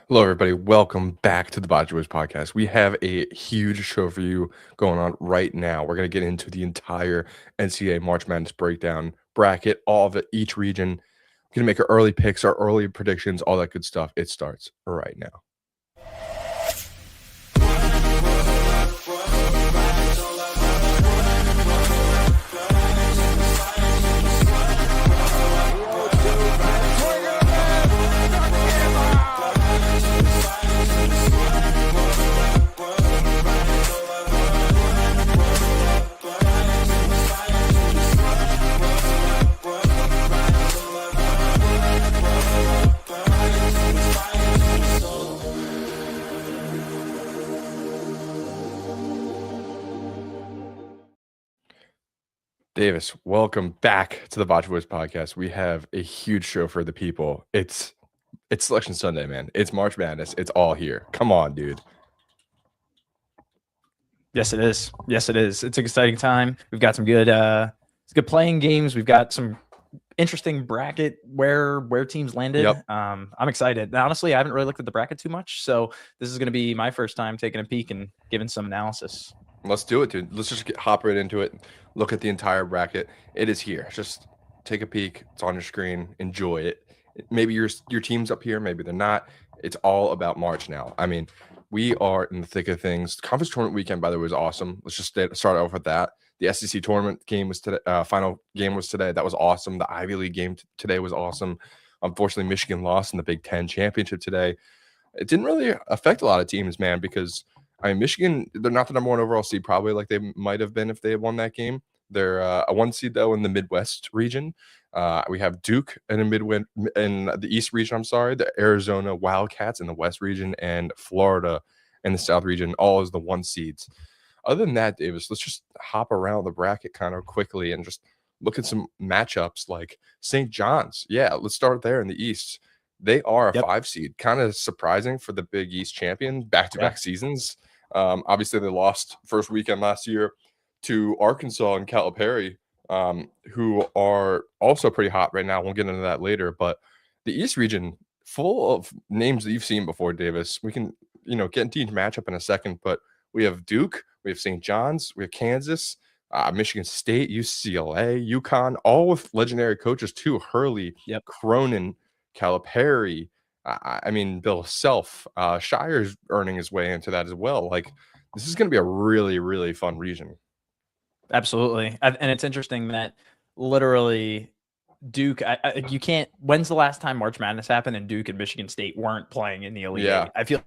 Hello, everybody. Welcome back to the Bachi Boys podcast. We have a huge show for you going on right now. We're going to get into the entire NCAA March Madness breakdown bracket, all of it, each region. We're going to make our early picks, our early predictions, all that good stuff. It starts right now. Davis, welcome back to the Bachi Boys podcast. We have a huge show for the people. It's Selection Sunday, man. It's March Madness. It's all here. Come on, dude. Yes, it is. Yes, it is. It's an exciting time. We've got some good playing games. We've got some interesting bracket where teams landed. Yep. I'm excited. Now, honestly, I haven't really looked at the bracket too much, so this is going to be my first time taking a peek and giving some analysis. Let's do it, dude. Let's just hop right into it. Look at the entire bracket. It is here. Just take a peek. It's on your screen. Enjoy it. Maybe your team's up here. Maybe they're not. It's all about March now. I mean, we are in the thick of things. Conference tournament weekend, by the way, was awesome. Let's just start off with that. The SEC tournament game was today. Final game was today. That was awesome. The Ivy League game today was awesome. Unfortunately, Michigan lost in the Big Ten championship today. It didn't really affect a lot of teams, man, because I mean, Michigan, they're not the number one overall seed, probably like they might have been if they had won that game. They're a one seed, though, in the Midwest region. We have Duke in the East region, the Arizona Wildcats in the West region, and Florida in the South region, all as the one seeds. Other than that, Davis, let's just hop around the bracket kind of quickly and just look at some matchups like St. John's. Yeah, let's start there in the East. They are a 5 seed. Kind of surprising for the Big East champion, back-to-back seasons. Obviously, they lost first weekend last year to Arkansas and Calipari, who are also pretty hot right now. We'll get into that later. But the East region, full of names that you've seen before, Davis. We can, get into each matchup in a second. But we have Duke, we have St. John's, we have Kansas, Michigan State, UCLA, UConn, all with legendary coaches too. Hurley, Cronin, Calipari. I mean, Bill Self, Shire's earning his way into that as well. Like, this is going to be a really, really fun region. Absolutely. And it's interesting that literally Duke, you can't, when's the last time March Madness happened and Duke and Michigan State weren't playing in the Elite Eight? I feel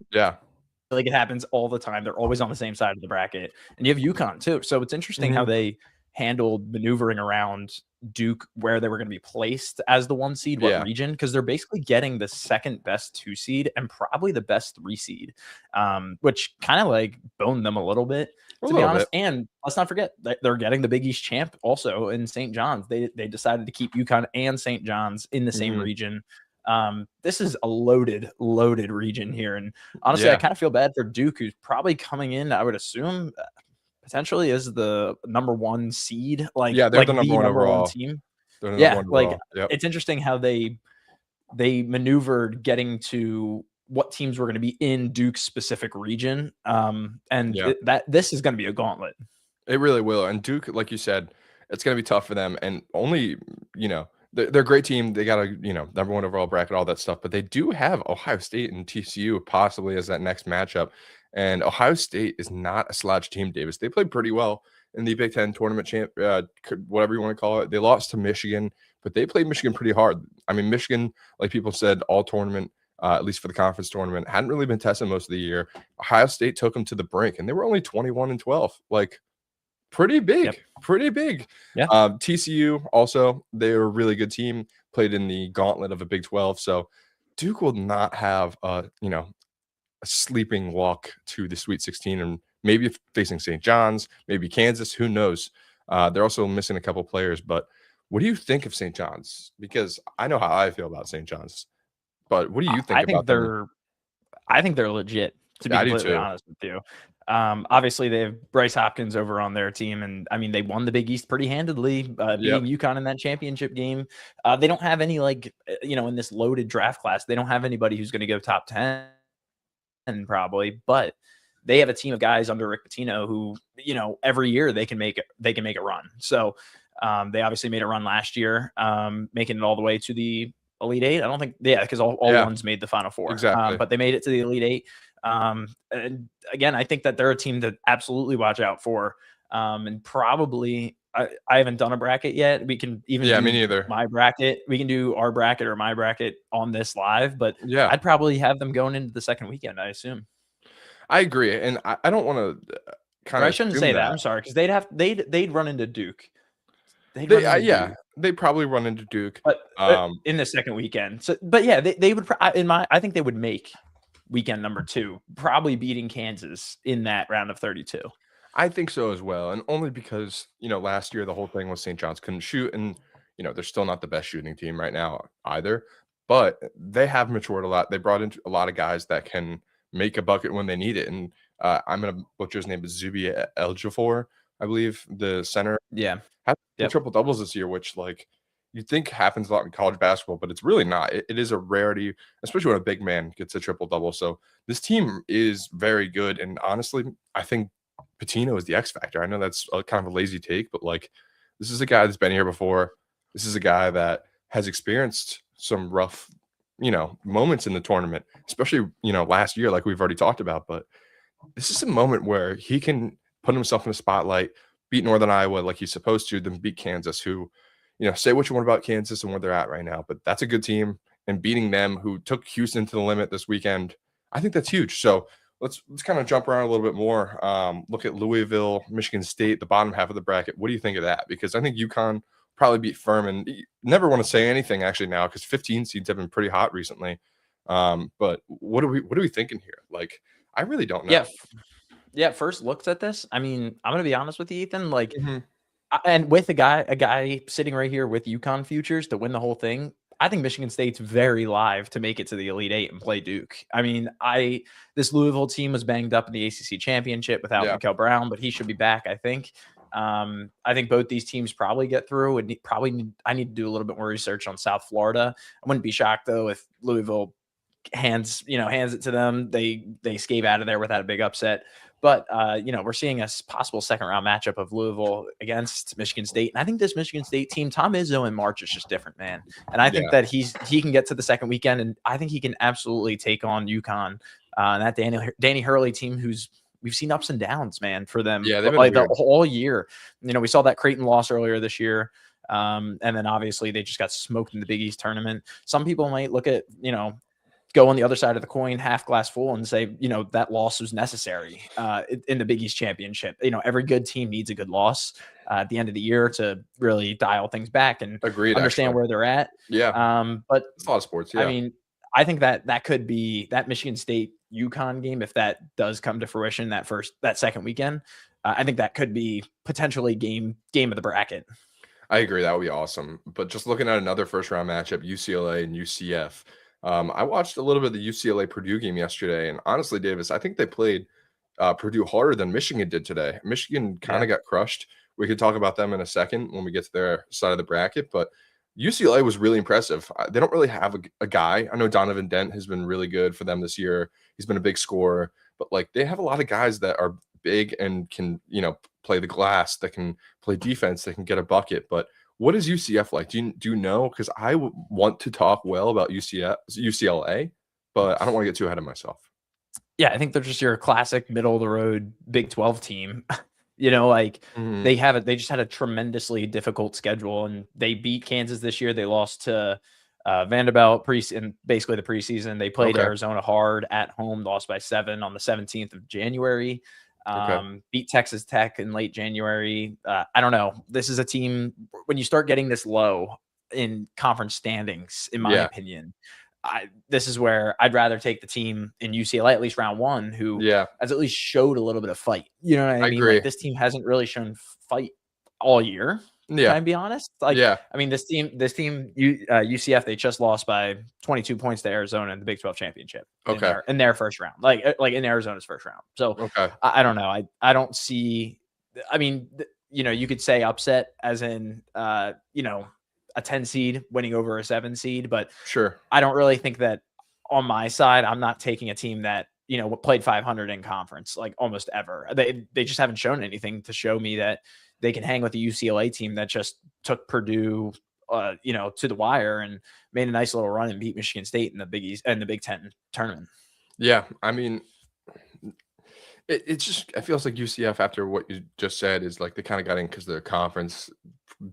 like it happens all the time. They're always on the same side of the bracket. And you have UConn too. So it's interesting how they handled maneuvering around Duke, where they were going to be placed as the 1 seed, what region, because they're basically getting the second best 2 seed and probably the best 3 seed, which kind of like boned them a little bit, to be honest. And let's not forget that they're getting the Big East champ also in St. John's. They decided to keep UConn and St. John's in the same region. This is a loaded region here. And honestly, I kind of feel bad for Duke, who's probably coming in, I would assume, potentially as the number 1 seed. They're the number one overall team. It's interesting how they maneuvered getting to what teams were going to be in Duke's specific region. This is going to be a gauntlet. It really will. And Duke, like you said, it's going to be tough for them. And only, they're a great team. They got a, number 1 overall bracket, all that stuff. But they do have Ohio State and TCU possibly as that next matchup. And Ohio State is not a slouch team, Davis. They played pretty well in the Big Ten tournament whatever you want to call it. They lost to Michigan, but they played Michigan pretty hard. I mean, Michigan, like people said, all tournament, at least for the conference tournament, hadn't really been tested most of the year. Ohio State took them to the brink, and they were only 21-12. Like, pretty big. Yeah. TCU also, they're a really good team, played in the gauntlet of a Big 12. So Duke will not have a sleeping walk to the Sweet 16, and maybe facing St. John's, maybe Kansas, who knows. They're also missing a couple players. But what do you think of St. John's? Because I know how I feel about St. John's, but what do you think about them? I think they're legit, to be completely honest with you. Obviously they have Bryce Hopkins over on their team, and I mean, they won the Big East pretty handedly, beating UConn in that championship game. They don't have any, in this loaded draft class, they don't have anybody who's going to go top 10. probably, but they have a team of guys under Rick Pitino who, every year they can make a run. So they obviously made a run last year, making it all the way to the Elite Eight. I don't think, because all ones made the Final Four. Exactly. But they made it to the Elite Eight. And again, I think that they're a team to absolutely watch out for. And probably, I haven't done a bracket yet. We can even me neither. My bracket. We can do our bracket or my bracket on this live, but I'd probably have them going into the second weekend, I assume. I agree, and I don't want to I shouldn't say that. I'm sorry, because they'd run into Duke. They probably run into Duke, but in the second weekend. So, but yeah, they would. I think they would make weekend number 2, probably beating Kansas in that round of 32. I think so as well, and only because last year the whole thing was St. John's couldn't shoot, and they're still not the best shooting team right now either. But they have matured a lot. They brought in a lot of guys that can make a bucket when they need it. And I'm gonna butcher his name, is Zubi Eljafor, I believe, the center. Yeah, had triple doubles this year, which you think happens a lot in college basketball, but it's really not. It is a rarity, especially when a big man gets a triple double. So this team is very good, and honestly, I think Pitino is the X factor. I know that's kind of a lazy take, but this is a guy that's been here before. This is a guy that has experienced some rough moments in the tournament, especially last year, like we've already talked about. But this is a moment where he can put himself in the spotlight, beat Northern Iowa like he's supposed to, then beat Kansas, who say what you want about Kansas and where they're at right now, but that's a good team, and beating them, who took Houston to the limit this weekend, I think that's huge. So let's kind of jump around a little bit more. Look at Louisville, Michigan State, the bottom half of the bracket. What do you think of that? Because I think UConn probably beat Furman. You never want to say anything actually now, because 15 seeds have been pretty hot recently. But what are we thinking here? I really don't know. Yeah. First looks at this, I mean, I'm gonna be honest with you, Ethan. And with a guy sitting right here with UConn futures to win the whole thing, I think Michigan State's very live to make it to the Elite Eight and play Duke. I mean, this Louisville team was banged up in the ACC championship without Mikel Brown, but he should be back, I think. I think both these teams probably get through, and I need to do a little bit more research on South Florida. I wouldn't be shocked though if Louisville hands it to them. They escape out of there without a big upset. But we're seeing a possible second round matchup of Louisville against Michigan State, and I think this Michigan State team, Tom Izzo in March, is just different, man. And I think that he can get to the second weekend, and I think he can absolutely take on UConn, and that Danny Hurley team, who's we've seen ups and downs, man, for them. Yeah, the whole year. We saw that Creighton loss earlier this year. And then obviously they just got smoked in the Big East tournament. Some people might look at, go on the other side of the coin, half glass full, and say, that loss was necessary in the Big East championship. Every good team needs a good loss at the end of the year to really dial things back and understand where they're at. Yeah. But it's a lot of sports. Yeah. I mean, I think that could be that Michigan State UConn game, if that does come to fruition, that second weekend. I think that could be potentially game of the bracket. I agree. That would be awesome. But just looking at another first round matchup, UCLA and UCF. I watched a little bit of the UCLA Purdue game yesterday, and honestly, Davis, I think they played Purdue harder than Michigan did today. Michigan kind of got crushed. We could talk about them in a second when we get to their side of the bracket, but UCLA was really impressive. They don't really have a guy. I know Donovan Dent has been really good for them this year. He's been a big scorer, but they have a lot of guys that are big and can, play the glass, that can play defense, that can get a bucket. But what is UCF like? Do you know? Because I want to talk well about UCLA, but I don't want to get too ahead of myself. Yeah, I think they're just your classic middle of the road Big 12 team. They just had a tremendously difficult schedule, and they beat Kansas this year. They lost to Vanderbilt in basically the preseason. They played Arizona hard at home, lost by 7 on the 17th of January. Beat Texas Tech in late January. I don't know. This is a team, when you start getting this low in conference standings, in my opinion, this is where I'd rather take the team in UCLA, at least round 1, who has at least showed a little bit of fight. You know what I mean? Agree. This team hasn't really shown fight all year. Yeah. Can I be honest? I mean, this team, UCF, they just lost by 22 points to Arizona in the Big 12 championship. In their first round, like in Arizona's first round. So I don't know. I don't see. I mean, you could say upset as in, a 10 seed winning over a 7 seed, but sure, I don't really think that on my side. I'm not taking a team that played 500 in conference like almost ever. They just haven't shown anything to show me that they can hang with the UCLA team that just took Purdue, to the wire and made a nice little run and beat Michigan State in the Big East and the Big Ten tournament. Yeah, I mean, it feels like UCF, after what you just said, is like they kind of got in because their conference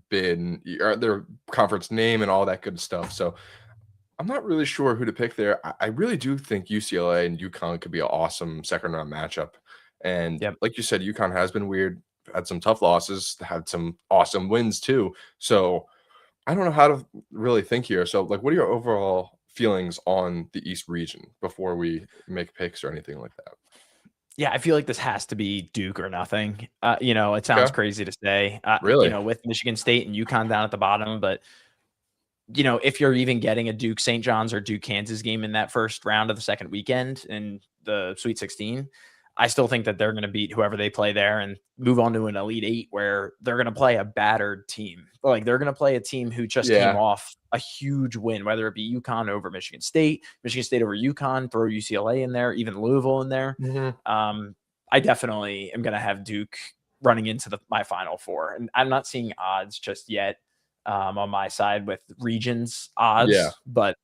bid or their conference name and all that good stuff. So I'm not really sure who to pick there. I really do think UCLA and UConn could be an awesome second round matchup. And like you said, UConn has been weird, had some tough losses, had some awesome wins too. So I don't know how to really think here. So, like, what are your overall feelings on the East region before we make picks or anything like that? Yeah, I feel like this has to be Duke or nothing. It sounds crazy to say, really, with Michigan State and UConn down at the bottom, but if you're even getting a Duke St. John's or Duke Kansas game in that first round of the second weekend in the Sweet 16, I still think that they're going to beat whoever they play there and move on to an Elite Eight where they're going to play a battered team. Like they're going to play a team who just came off a huge win, whether it be UConn over Michigan State over UConn, throw UCLA in there, even Louisville in there. Mm-hmm. I definitely am going to have Duke running into my Final Four. And I'm not seeing odds just yet on my side with regions odds, but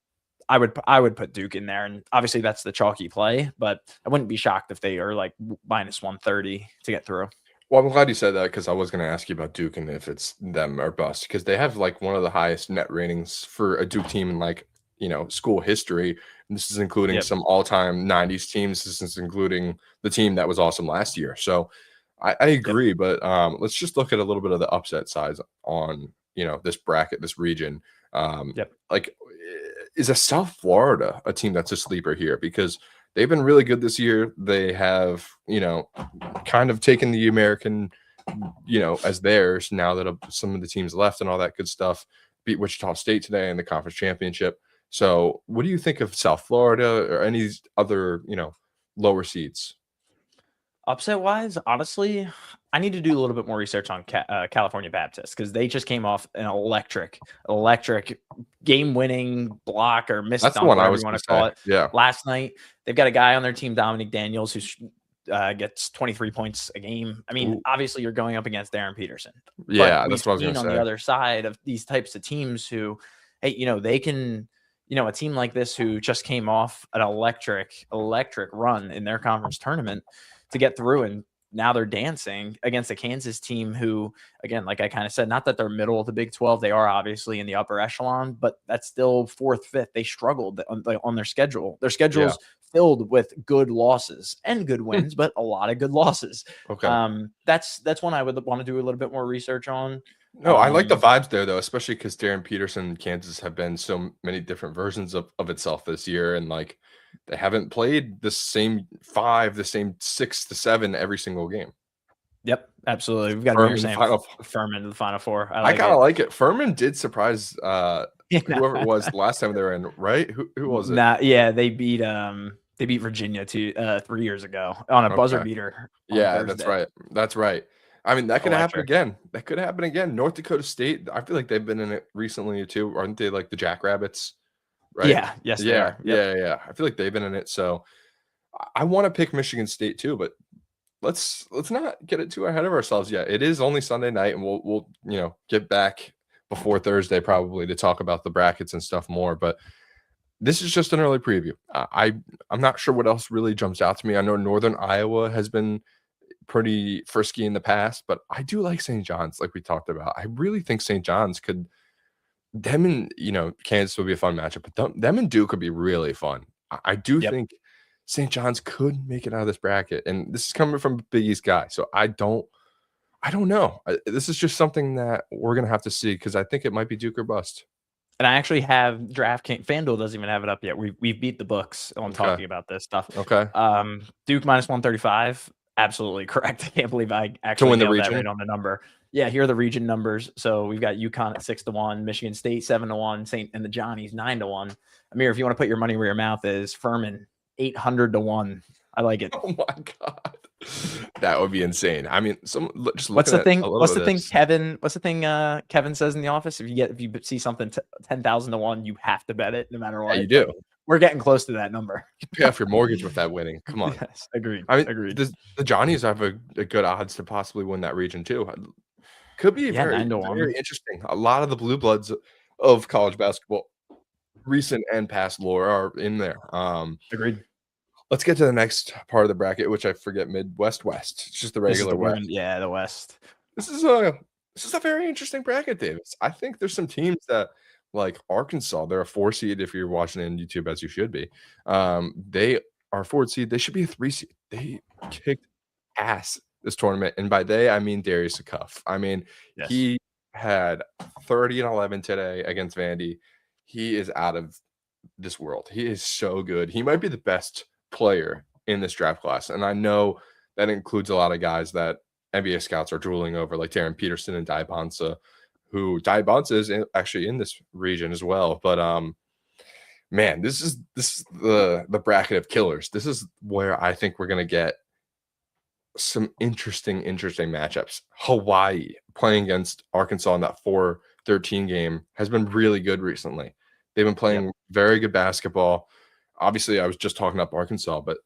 I would put Duke in there, and obviously that's the chalky play, but I wouldn't be shocked if they are like minus 130 to get through. Well, I'm glad you said that because I was going to ask you about Duke and if it's them or bust, because they have like one of the highest net ratings for a Duke team in like, school history. And this is including some all-time 90s teams. This is including the team that was awesome last year. So I agree, but let's just look at a little bit of the upset size on, this bracket, this region. Like, is a South Florida a team that's a sleeper here? Because they've been really good this year. They have, kind of taken the American, as theirs now that some of the teams left and all that good stuff. Beat Wichita State today in the conference championship. So what do you think of South Florida or any other, lower seeds? Upset wise, honestly, I need to do a little bit more research on California Baptist because they just came off an electric game-winning block or missed dunk, whatever you want to call it. Yeah. Last night, they've got a guy on their team, Dominic Daniels, who gets 23 points a game. I mean, obviously, you're going up against Darren Peterson. Yeah, that's what I was going to say. On the other side of these types of teams who, hey, they can. A team like this who just came off an electric run in their conference tournament to get through, and now they're dancing against a Kansas team who, again, like I kind of said, not that they're middle of the Big 12, they are obviously in the upper echelon, but that's still fourth, fifth. They struggled on their schedule. Their schedule's filled with good losses and good wins, but a lot of good losses. Okay, that's one I would want to do a little bit more research on. No, I like the vibes there, though, especially because Darren Peterson and Kansas have been so many different versions of itself this year. And like they haven't played the same 5, the same 6 to 7 every single game. Yep, absolutely. We've got Furman to the Final Four. I kind of like it. Furman did surprise whoever it was last time they were in, right? Who was it? They beat Virginia 3 years ago on a buzzer beater. Yeah, that's right. I mean, that could happen again. That could happen again. North Dakota State, I feel like they've been in it recently too. Aren't they like the Jackrabbits? Right? Yeah. Yes, they are. Yep. Yeah. I feel like they've been in it. So I want to pick Michigan State too, but let's not get it too ahead of ourselves yet. It is only Sunday night, and we'll get back before Thursday probably to talk about the brackets and stuff more. But this is just an early preview. I'm not sure what else really jumps out to me. I know Northern Iowa has been pretty frisky in the past, but I do like St. John's, like we talked about. I really think St. John's them and Kansas would be a fun matchup, but them and Duke could be really fun. I do think St. John's could make it out of this bracket, and this is coming from a Big East guy, so I don't know. This is just something that we're gonna have to see because I think it might be Duke or bust. And I actually have DraftKings. FanDuel doesn't even have it up yet. We beat the books on talking about this stuff. Okay. Duke minus 135. Absolutely correct. I can't believe I actually nailed that right on the number. Yeah, here are the region numbers. So we've got UConn at 6-1, Michigan State 7-1, and the Johnnies 9-1. Amir, if you want to put your money where your mouth is, Furman 800-1. I like it. Oh my god, that would be insane. I mean, just what's the thing? What's the thing, Kevin? What's the thing Kevin says in the office? If you see something 10,000-1, you have to bet it, no matter what. Yeah, you do. we're getting close to that number. You pay off your mortgage with that winning. Come on. Yes, agreed. I mean, agreed. The Johnnies have a good odds to possibly win that region too. Could be very, 9-1. very interesting. A lot of the blue bloods of college basketball, recent and past lore, are in there. Agreed. Let's get to the next part of the bracket, which I forget. West. It's just the regular West. Yeah, the West. This is a very interesting bracket, Davis. I think there's some teams that, like Arkansas, they're a 4 seed if you're watching it on YouTube, as you should be. They are a 4 seed. They should be a 3 seed. They kicked ass this tournament, and by they I mean Darius Cuff. I mean, yes. He had 30 and 11 today against Vandy. He is out of this world. He is so good. He might be the best player in this draft class, and I know that includes a lot of guys that NBA scouts are drooling over, like Darren Peterson and Dai Bonsa, who Dai Bonsa is actually in this region as well. But man, this is the bracket of killers. This is where I think we're gonna get some interesting matchups. Hawaii playing against Arkansas in that 4-13 game has been really good recently. They've been playing very good basketball. Obviously, I was just talking up Arkansas, but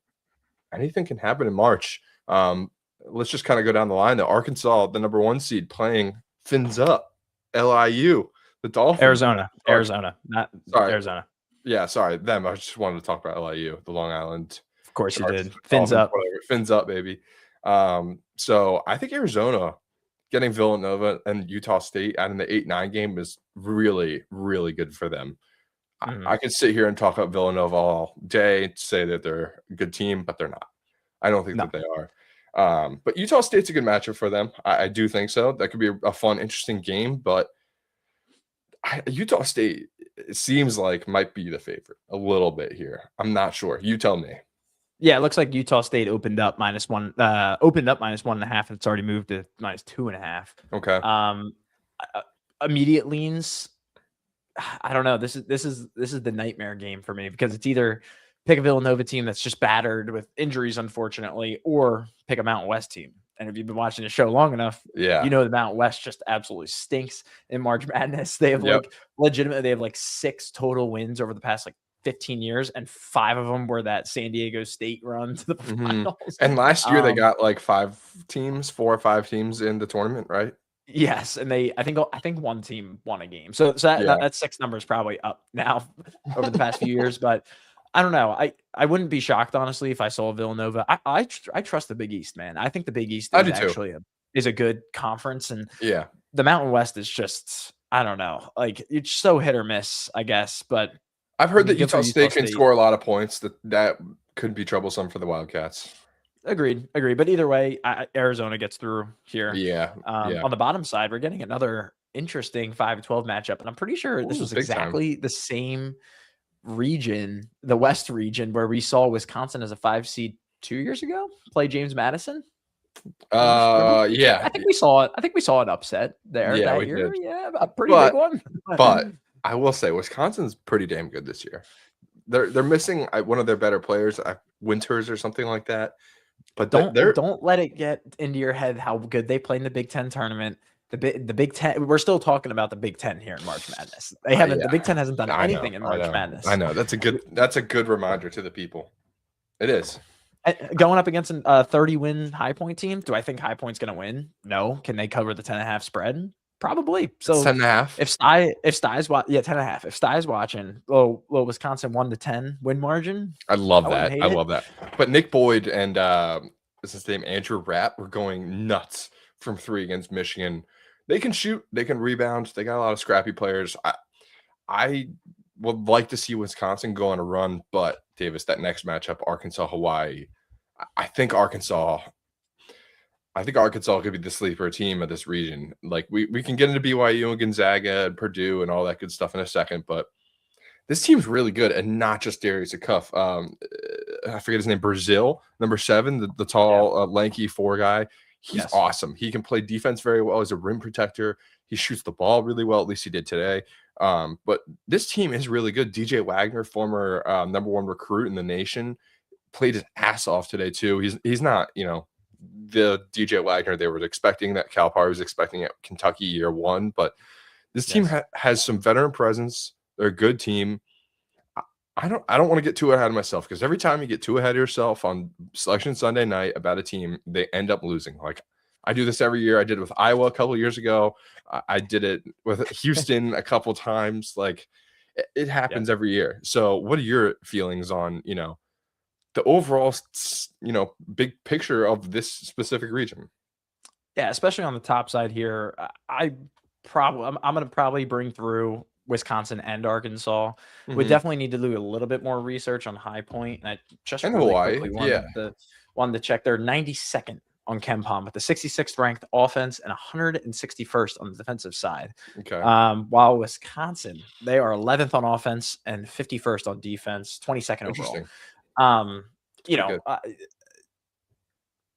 anything can happen in March. Let's just kind of go down the line. The Arkansas, the number 1 seed, playing fins up LIU, the Dolphins. Arizona, not sorry. Arizona. Yeah, sorry, them. I just wanted to talk about LIU, the Long Island. Of course you did. Fins up. Whatever. Fins up, baby. So I think Arizona getting Villanova and Utah State out in the 8-9 game is really, really good for them. I could sit here and talk about Villanova all day, say that they're a good team, but they're not. I don't think that they are. But Utah State's a good matchup for them. I do think so. That could be a fun, interesting game, but Utah State, it seems like, might be the favorite a little bit here. I'm not sure. You tell me. Yeah, it looks like Utah State opened up -1, -1.5, and it's already moved to -2.5. Okay. Immediate leans. I don't know. This is the nightmare game for me, because it's either pick a Villanova team that's just battered with injuries, unfortunately, or pick a Mountain West team. And if you've been watching the show long enough, you know the Mountain West just absolutely stinks in March Madness. They have legitimately, they have 6 total wins over the past 15 years, and 5 of them were that San Diego State run to the finals. And last year they got 4 or 5 teams in the tournament, right? Yes, and I think one team won a game. So that 6 number is probably up now over the past few years, but I don't know. I wouldn't be shocked, honestly, if I saw Villanova. I trust the Big East, man. I think the Big East is actually a good conference, and the Mountain West is just, I don't know, it's so hit or miss, I guess. But I've heard that Utah State can score a lot of points. That could be troublesome for the Wildcats. Agreed. But either way, Arizona gets through here. On the bottom side, we're getting another interesting 5-12 matchup, and I'm pretty sure this was exactly the same region, the West region, where we saw Wisconsin as a 5 seed 2 years ago play James Madison. I think we saw it. I think we saw an upset there that year. Did. Yeah, a pretty big one. But I will say Wisconsin's pretty damn good this year. They're missing one of their better players, Winters or something like that. But don't let it get into your head how good they play in the Big Ten tournament. The Big Ten. We're still talking about the Big Ten here in March Madness. They haven't. The Big Ten hasn't done anything in March Madness. I know. That's a good reminder to the people. It is. Going up against a 30-win High Point team, do I think High Point's going to win? No. Can they cover the 10.5 spread? Probably. So 10.5. If Stye's 10.5. If Stye's watching, low Wisconsin 1-10 win margin. I love that. But Nick Boyd and is his name Andrew Rapp were going nuts from 3 against Michigan. They can shoot, they can rebound. They got a lot of scrappy players. I would like to see Wisconsin go on a run, but Davis, that next matchup, Arkansas, Hawaii, I think Arkansas could be the sleeper team of this region. We can get into BYU and Gonzaga and Purdue and all that good stuff in a second, but this team's really good, and not just Darius Cuff. I forget his name, Brazil, number 7, the tall, lanky 4 guy. He's awesome. He can play defense very well. He's a rim protector. He shoots the ball really well. At least he did today. But this team is really good. DJ Wagner, former number 1 recruit in the nation, played his ass off today too. He's not, the DJ Wagner they were expecting, that Calipari was expecting at Kentucky year 1. But this team has some veteran presence. They're a good team. I don't want to get too ahead of myself because every time you get too ahead of yourself on Selection Sunday night about a team, they end up losing. Like I do this every year. I did it with Iowa a couple years ago. I did it with Houston a couple times. Like it happens every year. So what are your feelings on, the overall, big picture of this specific region? Yeah, especially on the top side here. I'm going to probably bring through Wisconsin and Arkansas. We definitely need to do a little bit more research on High Point. And I just And really Hawaii, quickly wanted to check. They're 92nd on KenPom with the 66th ranked offense and 161st on the defensive side. Okay. While Wisconsin, they are 11th on offense and 51st on defense, 22nd overall.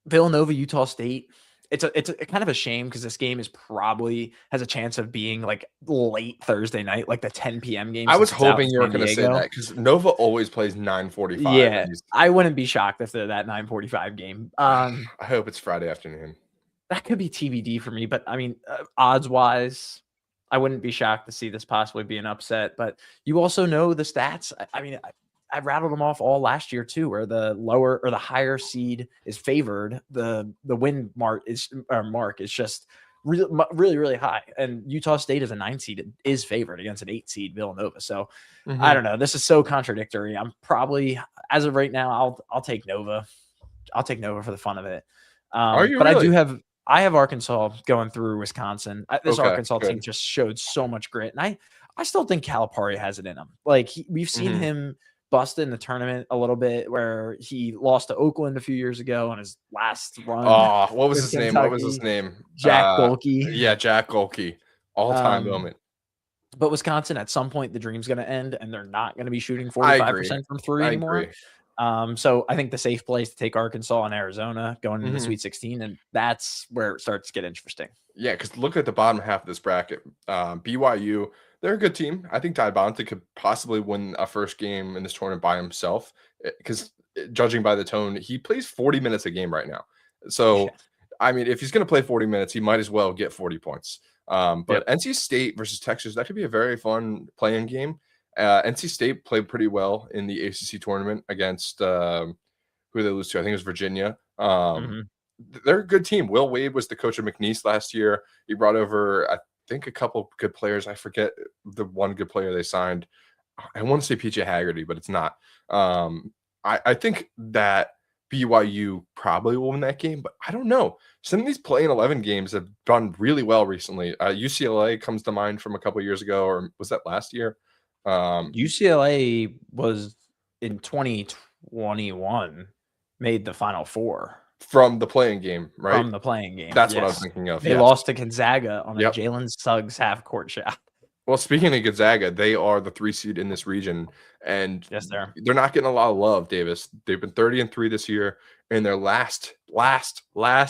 Villanova, Utah State. It's a kind of a shame because this game is probably has a chance of being like late Thursday night, like the 10 p.m. game. I was hoping you were going to say that because Nova always plays 9:45. Yeah, I wouldn't be shocked if they're that 9:45 game. I hope it's Friday afternoon. That could be TBD for me, but I mean, odds wise, I wouldn't be shocked to see this possibly be an upset. But you also know the stats. I mean, I rattled them off all last year too, where the lower or the higher seed is favored. The win mark is just really, really high. And Utah State is a 9 seed is favored against an 8 seed Villanova. So I don't know. This is so contradictory. I'm probably, as of right now, I'll take Nova. I'll take Nova for the fun of it. Are you but really? I have Arkansas going through Wisconsin. This Arkansas team just showed so much grit. And I still think Calipari has it in him. Like we've seen him busted in the tournament a little bit where he lost to Oakland a few years ago on his last run. Oh, what was his name? What was his name? Jack Golke. Yeah, Jack Golke. All-time moment. But Wisconsin, at some point, the dream's going to end, and they're not going to be shooting 45% from three anymore. So I think the safe place to take Arkansas and Arizona going into the Sweet 16, and that's where it starts to get interesting. Yeah, because look at the bottom half of this bracket. BYU, they're a good team. I think Ty Bonte could possibly win a first game in this tournament by himself because judging by the tone, he plays 40 minutes a game right now. So, I mean, if he's going to play 40 minutes, he might as well get 40 points. But NC State versus Texas, that could be a very fun playing game. NC State played pretty well in the ACC tournament against who they lose to. I think it was Virginia. They're a good team. Will Wade was the coach of McNeese last year. He brought over, I think, a couple good players. I forget the one good player they signed. I want to say PJ Haggerty, but it's not. I think that BYU probably will win that game, but I don't know. Some of these play-in 11 games have done really well recently. UCLA comes to mind from a couple years ago, or was that last year? UCLA was in 2021 made the Final Four. From the playing game, right? From the playing game. That's what I was thinking of. They lost to Gonzaga on a Jalen Suggs half-court shot. Well, speaking of Gonzaga, they are the 3 seed in this region, and yes, they're not getting a lot of love, Davis. They've been 30-3 this year. In their last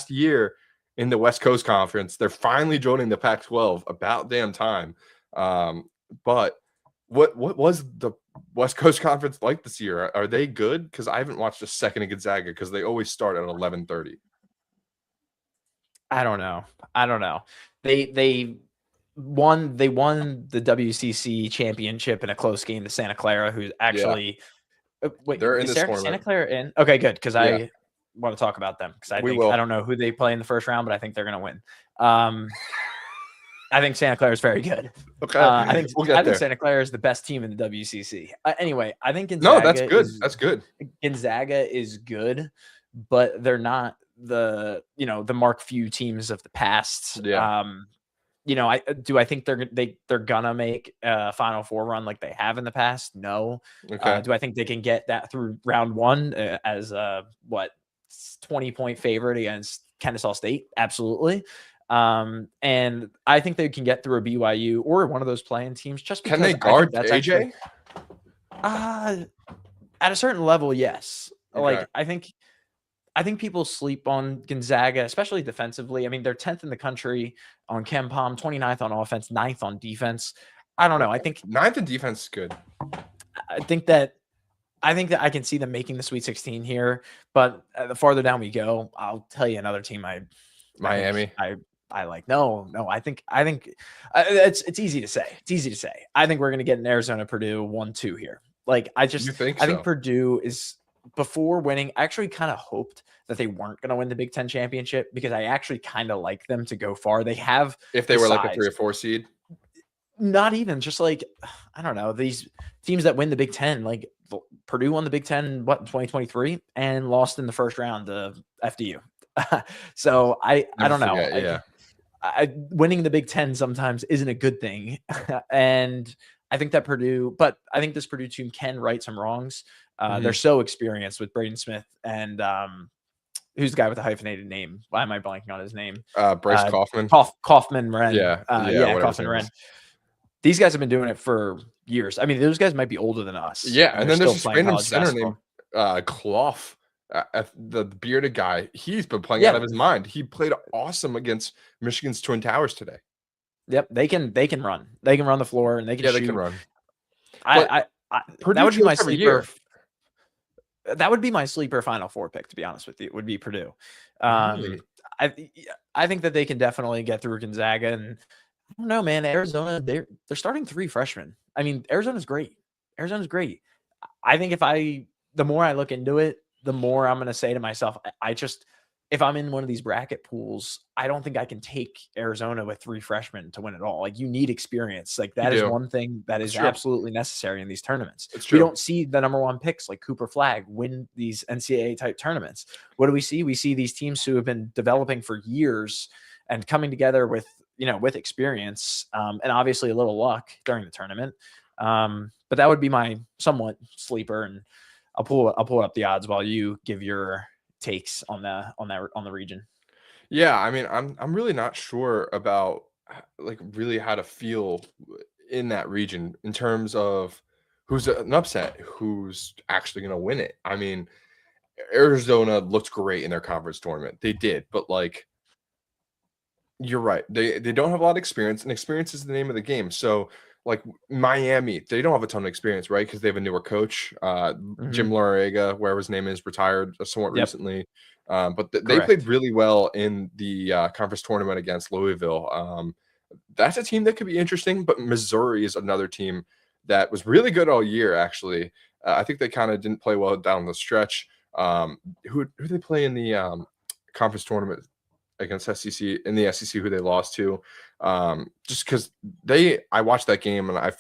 year in the West Coast Conference, they're finally joining the Pac-12. About damn time. But what was the West Coast Conference like this year? Are they good? Because I haven't watched a second of Gonzaga because they always start at 11:30. I don't know. They won the WCC championship in a close game to Santa Clara, who's actually wait, they're in this tournament. Santa Clara in? Okay, good, because I want to talk about them because I don't know who they play in the first round, but I think they're going to win. I think Santa Clara is very good. Okay, I think Santa Clara is the best team in the WCC. Anyway, I think Gonzaga. No, that's good. That's good. Gonzaga is good, but they're not the Mark Few teams of the past. Yeah. I think they're gonna make a Final Four run like they have in the past? No. Okay. Do I think they can get that through round one as 20-point favorite against Kennesaw State? Absolutely. And I think they can get through a BYU or one of those playing teams just because. Can they guard AJ? At a certain level, yes. Okay. Like I think people sleep on Gonzaga, especially defensively. I mean, they're 10th in the country on KenPom, 29th on offense, 9th on defense. I don't know. I think 9th in defense is good. I think that I can see them making the Sweet 16 here, but the farther down we go, I'll tell you another team. Miami. I like no. I think it's easy to say. It's easy to say. I think we're going to get an Arizona Purdue 1-2 here. Like, I think think so? Purdue is, before winning, I actually kind of hoped that they weren't going to win the Big Ten championship, because I actually kind of like them to go far. They have if they the were like a 3 size. or 4 seed. Not even, just like, I don't know, these teams that win the Big Ten, like Purdue won the Big Ten in 2023 and lost in the first round to FDU. So I don't know. Forget, yeah. Winning the Big Ten sometimes isn't a good thing. And I think that but I think this Purdue team can right some wrongs. They're so experienced with Braden Smith and who's the guy with the hyphenated name? Why am I blanking on his name? Bryce Kaufman. Kaufman-Renn. Yeah, Kaufman-Renn. These guys have been doing it for years. I mean, those guys might be older than us. Yeah, and then there's this random center named Clough, the bearded guy. He's been playing out of his mind. He played awesome against Michigan's Twin Towers today. Yep, they can run. They can run the floor, and they can shoot. They can run. That would be my sleeper. That would be my sleeper Final Four pick, to be honest with you. Would be Purdue. I think that they can definitely get through Gonzaga, and I don't know, man. Arizona, they're starting 3 freshmen. I mean, Arizona's great. I think the more I look into it, the more I'm going to say to myself, if I'm in one of these bracket pools, I don't think I can take Arizona with 3 freshmen to win it all. Like, you need experience. Like, that is one thing that is absolutely necessary in these tournaments. We don't see the number 1 picks like Cooper Flagg win these NCAA type tournaments. What do we see? We see these teams who have been developing for years and coming together with experience, and obviously a little luck during the tournament. But that would be my somewhat sleeper, and I'll pull up the odds while you give your takes on the region. Yeah, I mean, I'm really not sure about like really how to feel in that region in terms of who's an upset, who's actually going to win it. I mean, Arizona looked great in their conference tournament. They did, but like, you're right. They don't have a lot of experience, and experience is the name of the game. So like Miami, they don't have a ton of experience, right? Because they have a newer coach. Jim Larraga, whatever his name is, retired somewhat recently. But they played really well in the conference tournament against Louisville. That's a team that could be interesting, but Missouri is another team that was really good all year, actually. I think they kind of didn't play well down the stretch. Who they play in the conference tournament against SEC, in the SEC, who they lost to? Just because I watched that game and I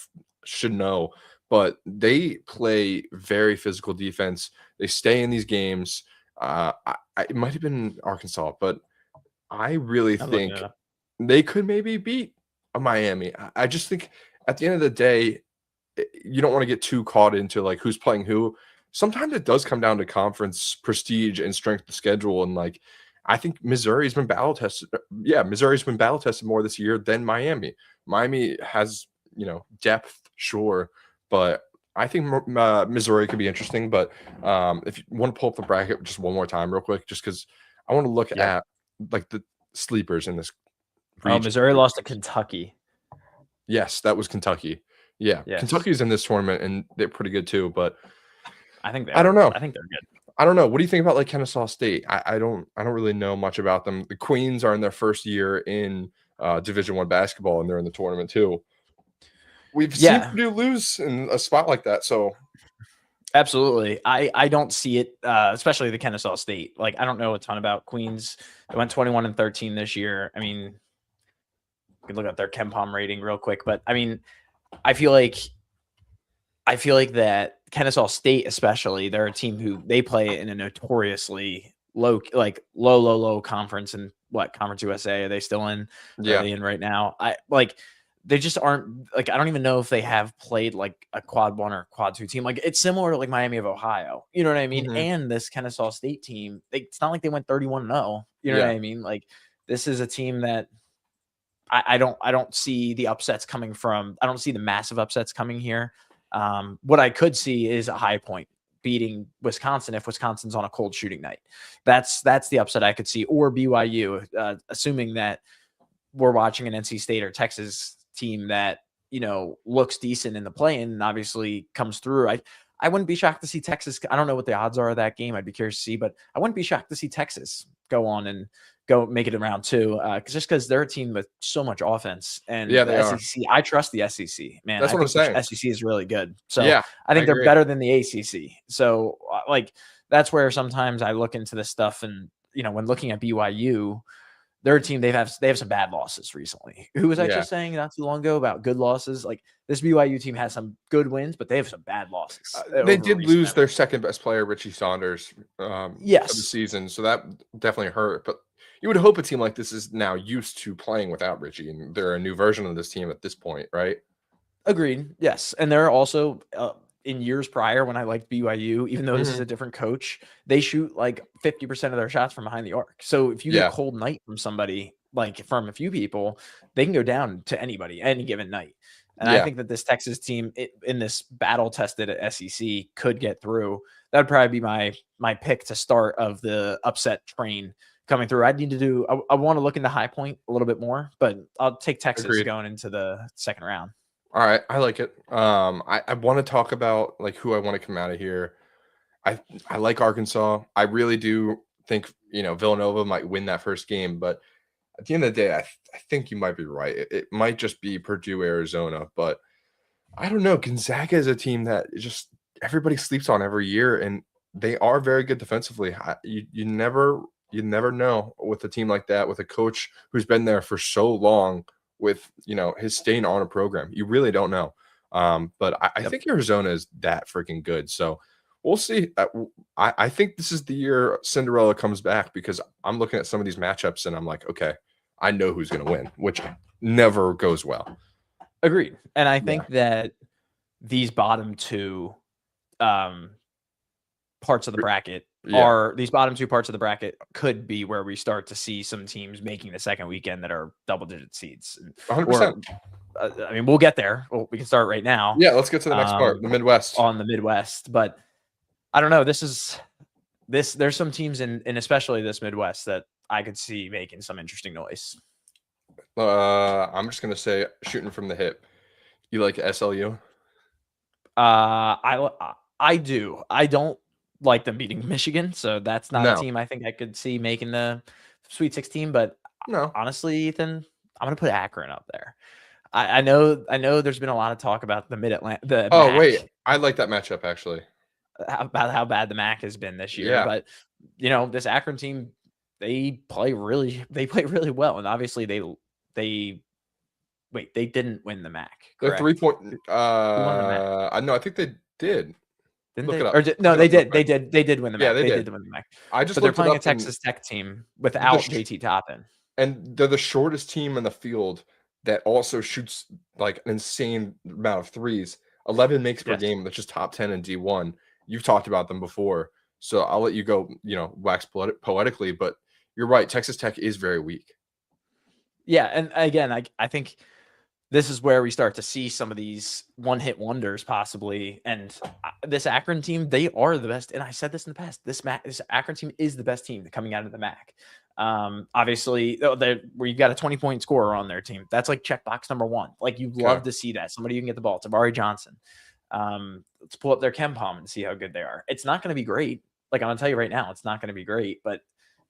should know, but they play very physical defense. They stay in these games. It might have been Arkansas, but I really think they could maybe beat a Miami. I just think at the end of the day, you don't want to get too caught into like who's playing who. Sometimes it does come down to conference prestige and strength of schedule. And like, I think Missouri's been battle tested. Yeah, Missouri's been battle tested more this year than Miami. Miami has, depth, sure, but I think Missouri could be interesting. But if you want to pull up the bracket just one more time real quick, just because I want to look at like the sleepers in this region. Oh, Missouri lost to Kentucky. Yes, that was Kentucky. Yeah, yes. Kentucky's in this tournament, and they're pretty good too. But I don't know. I think they're good. I don't know. What do you think about like Kennesaw State? I don't really know much about them. The Queens are in their first year in Division I basketball, and they're in the tournament too. We've seen Purdue lose in a spot like that, so absolutely. I don't see it, especially the Kennesaw State. Like, I don't know a ton about Queens. They went 21-13 this year. I mean, you can look up their KenPom rating real quick, but I mean, I feel like that Kennesaw State, especially, they're a team who they play in a notoriously low conference. And what Conference USA are they still in? Yeah, are they in right now? They just aren't like, I don't even know if they have played like a quad 1 or quad 2 team. Like, it's similar to like Miami of Ohio. You know what I mean? And this Kennesaw State team, it's not like they went 31-0. You know what I mean? Like, this is a team that I don't see the upsets coming from. I don't see the massive upsets coming here. What I could see is a High Point beating Wisconsin if Wisconsin's on a cold shooting night. That's the upset I could see, or BYU, assuming that we're watching an NC State or Texas team that looks decent in the play-in and obviously comes through. I wouldn't be shocked to see Texas. I don't know what the odds are of that game. I'd be curious to see, but I wouldn't be shocked to see Texas go on and go make it around 2, just because they're a team with so much offense. And Yeah, they the are. SEC, I trust the SEC, man. That's I what I'm think the saying. SEC is really good. So Yeah, I think I they're agree. better than the ACC. So like that's where sometimes I look into this stuff, and when looking at BYU, they're a team they have some bad losses recently. Who was I just saying not too long ago about good losses? Like this BYU team has some good wins, but they have some bad losses. They did lose their second best player, Richie Saunders, for the season, so that definitely hurt. But you would hope a team like this is now used to playing without Richie, and they're a new version of this team at this point, right? Agreed. Yes, and they're also in years prior when I liked BYU, even though this is a different coach, they shoot like 50% of their shots from behind the arc. So if you get a cold night from somebody, like from a few people, they can go down to anybody any given night. And I think that this Texas team in this battle tested at SEC could get through. That would probably be my pick to start of the upset train coming through. I'd need to do. I want to look into High Point a little bit more, but I'll take Texas going into the second round. All right, I like it. I want to talk about like who I want to come out of here. I like Arkansas. I really do think Villanova might win that first game, but at the end of the day, I think you might be right. It might just be Purdue, Arizona, but I don't know. Gonzaga is a team that just everybody sleeps on every year, and they are very good defensively. You never know with a team like that, with a coach who's been there for so long, with his staying on a program. You really don't know. But I think Arizona is that freaking good. So we'll see. I think this is the year Cinderella comes back, because I'm looking at some of these matchups and I'm like, okay, I know who's going to win, which never goes well. Agreed. And I think that these bottom two parts of the bracket these bottom two parts of the bracket could be where we start to see some teams making the second weekend that are double-digit seeds. 100%. I mean, we'll get there. We can start right now. Yeah, let's get to the next part, the Midwest. On the Midwest. But I don't know. There's some teams in especially this Midwest that I could see making some interesting noise. I'm just gonna say, shooting from the hip. You like SLU? I do. I don't like them beating Michigan, so that's not a team I think I could see making the Sweet 16. But honestly, Ethan, I'm gonna put Akron up there. I know there's been a lot of talk about the Mid-Atlantic. Wait, I like that matchup actually. About how bad the MAC has been this year, but this Akron team, they play really well, and obviously they didn't win the MAC. They're 3-point. Who won the MAC? No, I think they did. Didn't they? Or they did. They did win the MAC. Yeah, they did win the MAC. But they're playing a Texas Tech team without JT Toppin, and they're the shortest team in the field that also shoots like an insane amount of threes. 11 makes per game. That's just top 10 in D1. You've talked about them before, so I'll let you go. Wax poetically, but you're right. Texas Tech is very weak. Yeah, and again, I think this is where we start to see some of these one-hit wonders possibly. And this Akron team, they are the best. And I said this in the past. This Akron team is the best team coming out of the MAC. Obviously, where you've got a 20-point scorer on their team. That's like checkbox number one. Like you love to see that. Somebody who can get the ball. Tabari Johnson. Let's pull up their KenPom and see how good they are. It's not going to be great. Like I'm going to tell you right now, it's not going to be great, but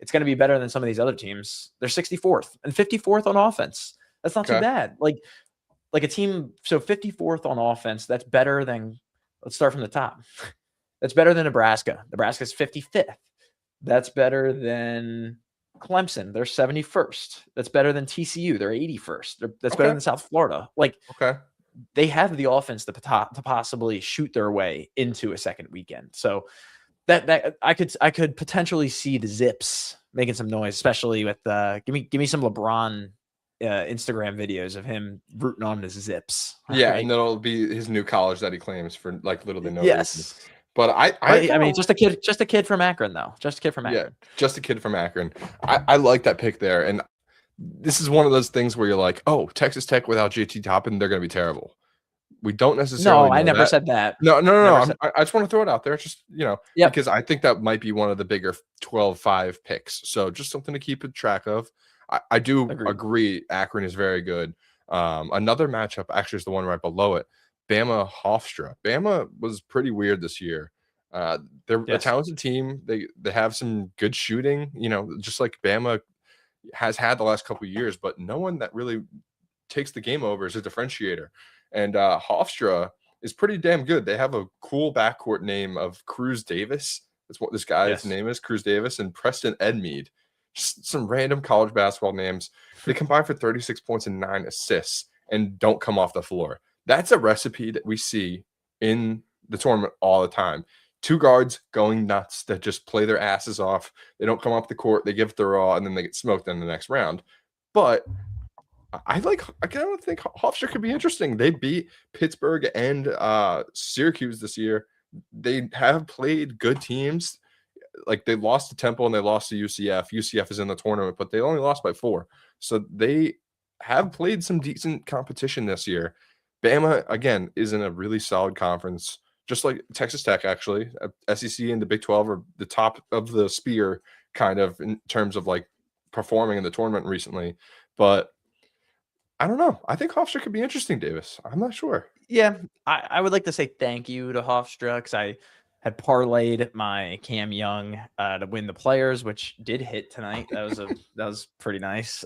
it's going to be better than some of these other teams. They're 64th and 54th on offense. That's not too bad. Like a team, so 54th on offense, that's better than, let's start from the top. That's better than Nebraska. Nebraska's 55th. That's better than Clemson. They're 71st. That's better than TCU. They're 81st. That's better than South Florida. They have the offense to possibly shoot their way into a second weekend. So that I could potentially see the Zips making some noise, especially with give me some LeBron Instagram videos of him rooting on his Zips. Yeah, right? And that'll be his new college that he claims for like literally no reason. But I mean, just a kid from Akron, though. Just a kid from Akron. Yeah, just a kid from Akron. I like that pick there, and this is one of those things where you're like, oh, Texas Tech without JT Toppin, they're going to be terrible. We don't necessarily. No, I never said that. No. I just want to throw it out there. It's just because I think that might be one of the bigger 12-5 picks. So just something to keep track of. I do agree. Akron is very good. Another matchup actually is the one right below it. Bama Hofstra. Bama was pretty weird this year. They're a talented team. They have some good shooting. Just like Bama has had the last couple of years, but no one that really takes the game over as a differentiator. And Hofstra is pretty damn good. They have a cool backcourt name of Cruz Davis. That's what this guy's name is, Cruz Davis, and Preston Edmead. Just some random college basketball names. They combine for 36 points and 9 assists and don't come off the floor. That's a recipe that we see in the tournament all the time. 2 guards going nuts that just play their asses off. They don't come off the court. They give it their all, and then they get smoked in the next round. But I kind of think Hofstra could be interesting. They beat Pittsburgh and Syracuse this year. They have played good teams. Like, they lost to Temple and they lost to UCF. UCF is in the tournament, but they only lost by 4. So they have played some decent competition this year. Bama, again, is in a really solid conference, just like Texas Tech, actually. SEC and the Big 12 are the top of the spear, kind of, in terms of like performing in the tournament recently. But I don't know. I think Hofstra could be interesting, Davis. I'm not sure. Yeah, I would like to say thank you to Hofstra, because I had parlayed my Cam Young to win the players, which did hit tonight. That was pretty nice.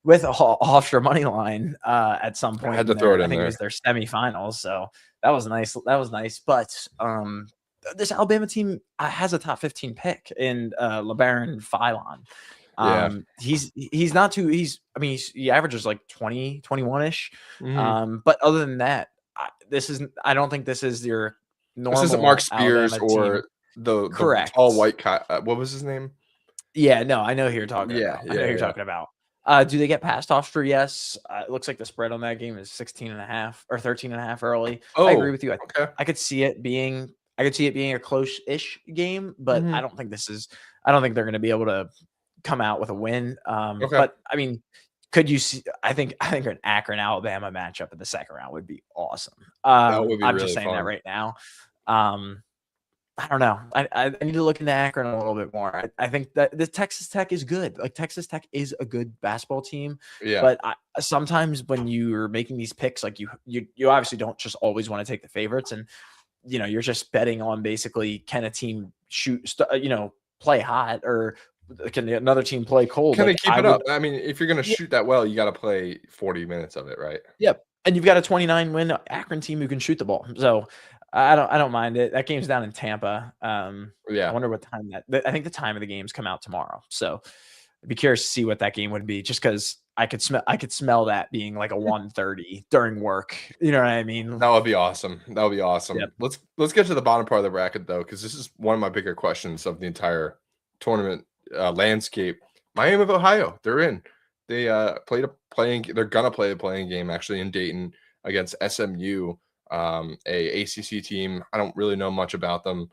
With a Hofstra money line at some point. I had to throw it in. I think there. It was their semifinals, so that was nice. But this Alabama team has a top 15 pick in LeBaron Philon. He's not too. He averages like 20, 21-ish. Mm-hmm. But other than that, I don't think this is your normal. This isn't Mark Spears Alabama or team. the tall white guy. What was his name? Yeah, no, I know who you're talking about. I know who you're talking about. Do they get past Hofstra? Yes. It looks like the spread on that game is 16.5 or 13.5 early. I agree with you. I could see it being a close-ish game, but I don't think they're going to be able to come out with a win. But I mean, could you see? I think an Akron Alabama matchup in the second round would be awesome. That would be I'm really just saying fun. that right now. I don't know. I need to look into Akron a little bit more. I think that the Texas Tech is good. Like, Texas Tech is a good basketball team. Yeah. But sometimes when you're making these picks, like you obviously don't just always want to take the favorites, and you're just betting on basically, can a team play hot, or can another team play cold? Can they keep it up? I mean, if you're going to shoot that well, you got to play 40 minutes of it, right? Yep. And you've got a 29-win Akron team who can shoot the ball. So I don't mind it. That game's down in Tampa. I wonder what time I think the time of the games come out tomorrow. So I'd be curious to see what that game would be, just because I could smell that being like a 1:30 during work. You know what I mean? That would be awesome. Yep. Let's get to the bottom part of the bracket, though, because this is one of my bigger questions of the entire tournament landscape. Miami of Ohio, they're in. They they're gonna play a playing game actually in Dayton against SMU, a ACC team. I don't really know much about them,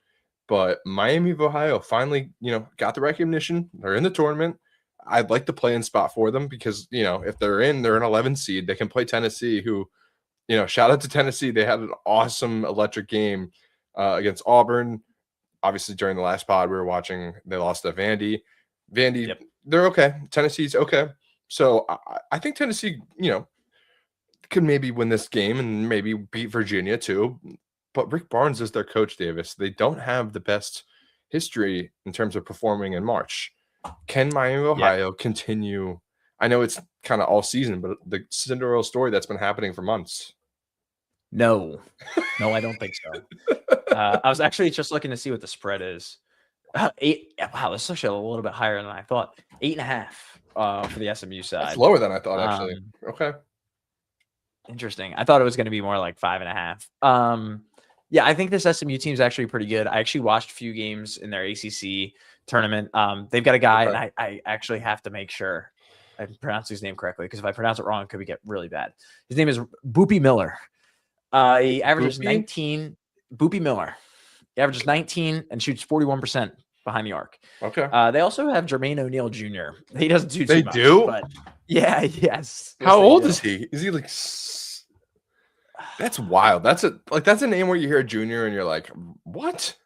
but Miami of Ohio finally, got the recognition. They're in the tournament. I'd like the play-in spot for them because, if they're an 11 seed. They can play Tennessee, who, shout out to Tennessee. They had an awesome electric game against Auburn. Obviously, during the last pod we were watching, they lost to Vandy. Yep. They're okay. Tennessee's okay. So I think Tennessee, could maybe win this game and maybe beat Virginia too. But Rick Barnes is their coach, Davis. They don't have the best history in terms of performing in March. Can Miami, Ohio continue? I know it's kind of all season, but the Cinderella story that's been happening for months. No, I don't think so. I was actually just looking to see what the spread is. 8. Wow, that's actually a little bit higher than I thought. 8.5 for the SMU side. That's lower than I thought, actually. Okay. Interesting. I thought it was going to be more like 5.5. Yeah, I think this SMU team is actually pretty good. I actually watched a few games in their ACC tournament. They've got a guy, and I actually have to make sure I pronounce his name correctly, because if I pronounce it wrong, it could get really bad. His name is Boopy Miller. He averages 19. Boopy Miller. He averages 19 and shoots 41% behind the arc. Okay. They also have Jermaine O'Neal Jr. He doesn't do too much. They do? But yes. How old is he? Is he like... That's wild. That's a name where you hear a junior and you're like, what?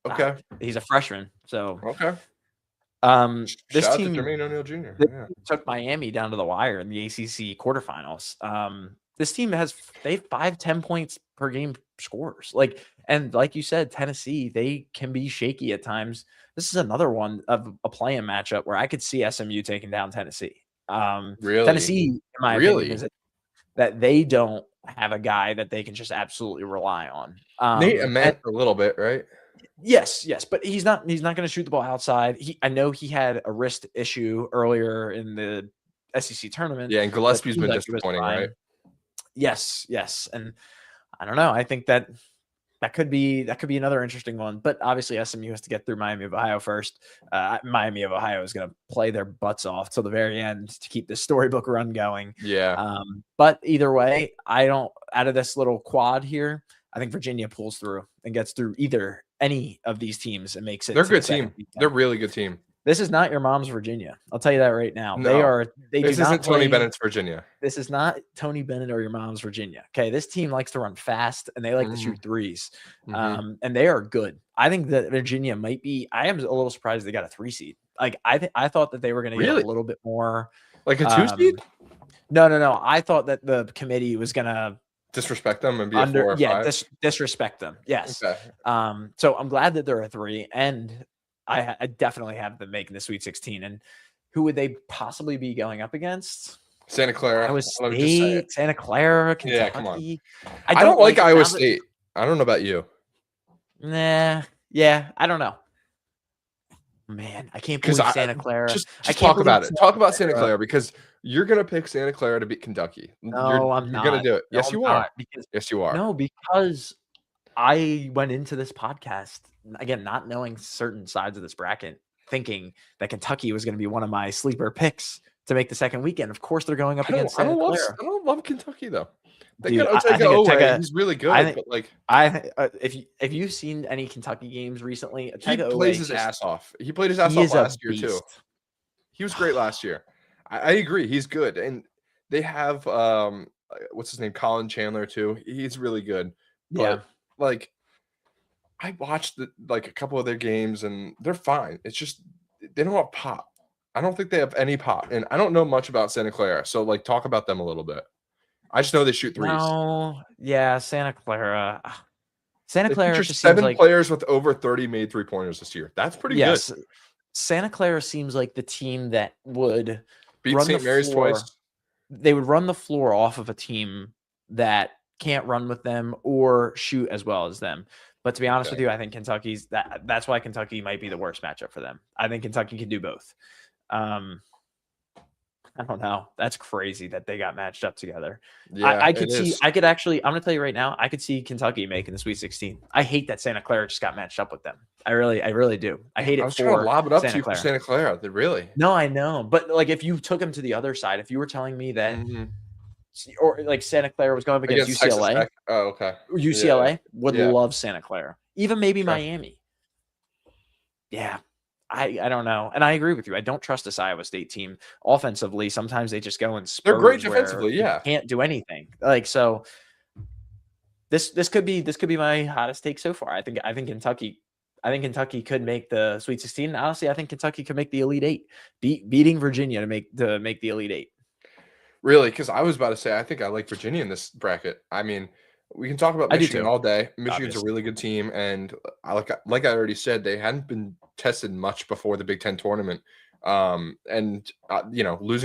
Okay. He's a freshman. So okay. This Shout team out to Jermaine O'Neal Jr. took Miami down to the wire in the ACC quarterfinals. This team they have 5-10 points per game scorers. And like you said, Tennessee, they can be shaky at times. This is another one of a play-in matchup where I could see SMU taking down Tennessee. Really? Tennessee, in my opinion, is that they don't have a guy that they can just absolutely rely on. Nate Ament a little bit, right? Yes, but he's not going to shoot the ball outside. I know he had a wrist issue earlier in the SEC tournament. Yeah, and Gillespie's been disappointing, right? Yes, and I don't know. I think that could be another interesting one. But obviously, SMU has to get through Miami of Ohio first. Miami of Ohio is going to play their butts off till the very end to keep this storybook run going. Yeah. But either way, out of this little quad here, I think Virginia pulls through and gets through any of these teams and makes it. They're a good team. They're a really good team. This is not your mom's Virginia. I'll tell you that right now. No, this isn't Tony Bennett's Virginia. This is not Tony Bennett or your mom's Virginia. Okay, this team likes to run fast and they like to shoot threes, and they are good. I think that Virginia might be. I am a little surprised they got a 3 seed. Like I thought that they were going to get a little bit more, like a 2 seed. No. I thought that the committee was going to disrespect them and be a 4 or 5. Disrespect them. Yes. Okay. So I'm glad that they're a 3, and I definitely have them making the Sweet 16. And who would they possibly be going up against? Santa Clara. Iowa State, Santa Clara, Kentucky. Yeah, come on. I don't like Iowa State. I don't know about you. Nah. Yeah, I don't know. Man, I can't believe Santa Clara. Just talk about it. Talk about Santa Clara, because you're going to pick Santa Clara to beat Kentucky. No, I'm not. You're going to do it. No, yes, you are. Yes, you are. No, because I went into this podcast, again, not knowing certain sides of this bracket, thinking that Kentucky was going to be one of my sleeper picks to make the second weekend. Of course, they're going up against Santa Clara. I don't love Kentucky, though. They got Otega. He's really good. If you've seen any Kentucky games recently, he plays his ass off. He played his ass off last year too. He was great last year. I agree. He's good, and they have what's his name, Colin Chandler too. He's really good. But, I watched a couple of their games, and they're fine. It's just they don't have pop. I don't think they have any pop, and I don't know much about Santa Clara. So talk about them a little bit. I just know they shoot threes. No, yeah, Santa Clara. Santa Clara just 7 players with over 30 made 3-pointers this year. That's pretty good. Santa Clara seems like the team that would beat St. Mary's twice. They would run the floor off of a team that can't run with them or shoot as well as them. But to be honest with you, I think Kentucky's that's why Kentucky might be the worst matchup for them. I think Kentucky can do both. I don't know. That's crazy that they got matched up together. Yeah, I'm going to tell you right now, I could see Kentucky making the Sweet 16. I hate that Santa Clara just got matched up with them. I really do. I hate it. I was trying to lob it up to you for Santa Clara. Really? No, I know. But if you took them to the other side, if you were telling me that, or Santa Clara was going up against UCLA. Oh, okay. UCLA would love Santa Clara. Even maybe Miami. Yeah. I don't know. And I agree with you. I don't trust this Iowa State team offensively. Sometimes they just go in spurts. They're great defensively, can't do anything. So this could be my hottest take so far. I think Kentucky could make the Sweet 16. And honestly, I think Kentucky could make the Elite 8, beating Virginia to make the Elite 8. Really? Because I was about to say I think I like Virginia in this bracket. I mean, we can talk about Michigan all day. Michigan's a really good team, and like I already said, they hadn't been tested much before the Big Ten tournament. Losing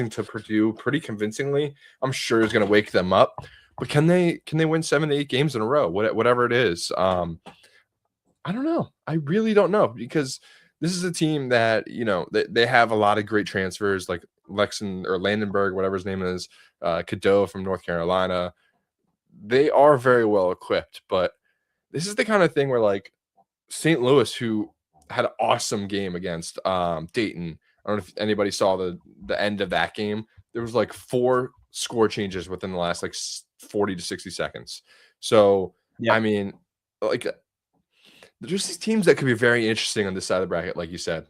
to Purdue pretty convincingly, I'm sure is going to wake them up. But can they win 7 to 8 games in a row? Whatever it is. I don't know. I really don't know, because this is a team that they have a lot of great transfers, like Landenberg, whatever his name is, Cadeau from North Carolina. They are very well equipped, but this is the kind of thing where St. Louis, who had an awesome game against Dayton. I don't know if anybody saw the end of that game. There was 4 score changes within the last 40 to 60 seconds. So, I mean, there's these teams that could be very interesting on this side of the bracket, like you said.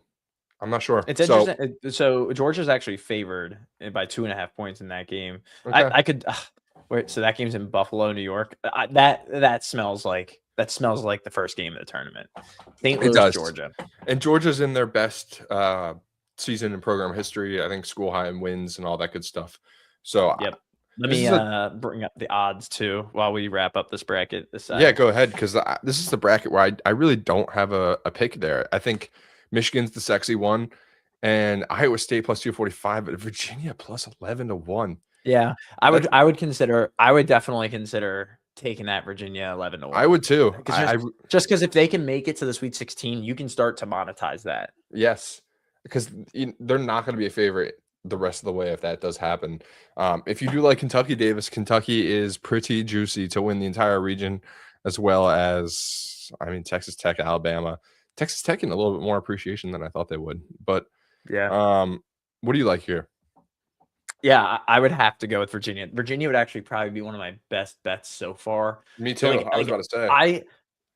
I'm not sure. It's interesting. So Georgia's actually favored by 2.5 points in that game. Okay. I could wait. So that game's in Buffalo, New York. That smells like the first game of the tournament. St. Louis, Georgia, and Georgia's in their best season in program history. I think school high in wins and all that good stuff. So Let me bring up the odds too while we wrap up this bracket. Yeah, go ahead, because this is the bracket where I really don't have a pick there. I think Michigan's the sexy one, and Iowa State plus 245, but Virginia plus 11 to 1. Yeah, I would definitely consider taking that Virginia 11 to 1. I would too. Just because if they can make it to the Sweet 16, you can start to monetize that. Yes, because they're not going to be a favorite the rest of the way if that does happen. If you do like Kentucky, Davis, Kentucky is pretty juicy to win the entire region, as well as, I mean, Texas Tech, Alabama. Texas Tech in a little bit more appreciation than I thought they would. But yeah, what do you like here? Yeah, I would have to go with Virginia. Virginia would actually probably be one of my best bets so far. Me too. So I was about to say.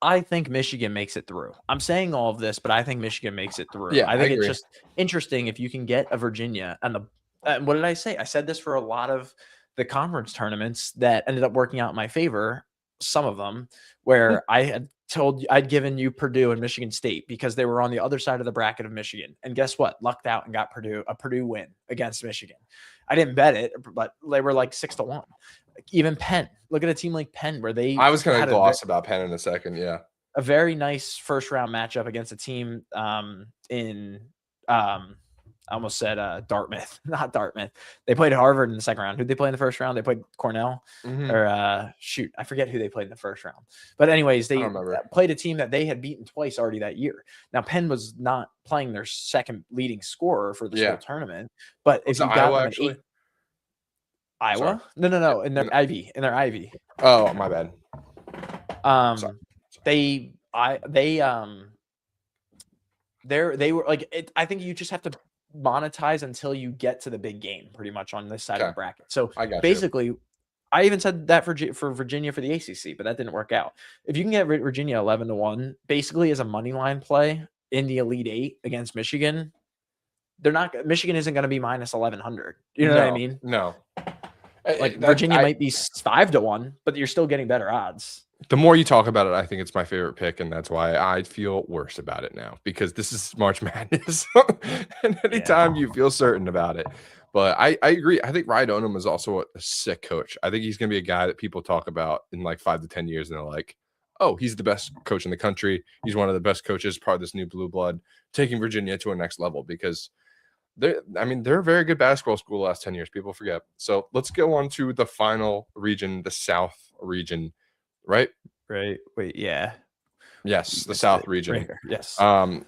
I think Michigan makes it through. I'm saying all of this, but I think Michigan makes it through. Yeah, I think it's just interesting if you can get a Virginia and what did I say? I said this for a lot of the conference tournaments that ended up working out in my favor. Some of them where I had I'd given you Purdue and Michigan State because they were on the other side of the bracket of Michigan. And guess what? Lucked out and got a Purdue win against Michigan. I didn't bet it, but they were like 6-1. Even Penn. Look at a team like Penn where they. I was going to gloss about Penn in a second. Yeah, a very nice first round matchup against a team I almost said Dartmouth, not Dartmouth. They played Harvard in the second round. Who'd they play in the first round? They played Cornell. Or I forget who they played in the first round. But anyways, they played a team that they had beaten twice already that year. Now Penn was not playing their second leading scorer for this whole tournament. But if you got Iowa, them actually? Iowa? No. In their Ivy. Oh, my bad. They were like I think you just have to monetize until you get to the big game pretty much on this side of the bracket. So basically I even said that for Virginia for the ACC, but that didn't work out. If you can get Virginia 11 to 1 basically as a money line play in the Elite 8 against Michigan, Michigan isn't going to be minus 1100. You know what I mean? No. Like Virginia might be 5 to 1, but you're still getting better odds. The more you talk about it, I think it's my favorite pick, and that's why I feel worse about it now, because this is March Madness, and anytime you feel certain about it. But I agree. I think Ryan Odom is also a sick coach. I think he's going to be a guy that people talk about in like 5 to 10 years, and they're like, oh, he's the best coach in the country. He's one of the best coaches, part of this new blue blood, taking Virginia to a next level, because they're a very good basketball school the last 10 years. People forget. So let's go on to the final region, the South region. Right. Wait. Yeah. Yes. The South region. Right. Yes.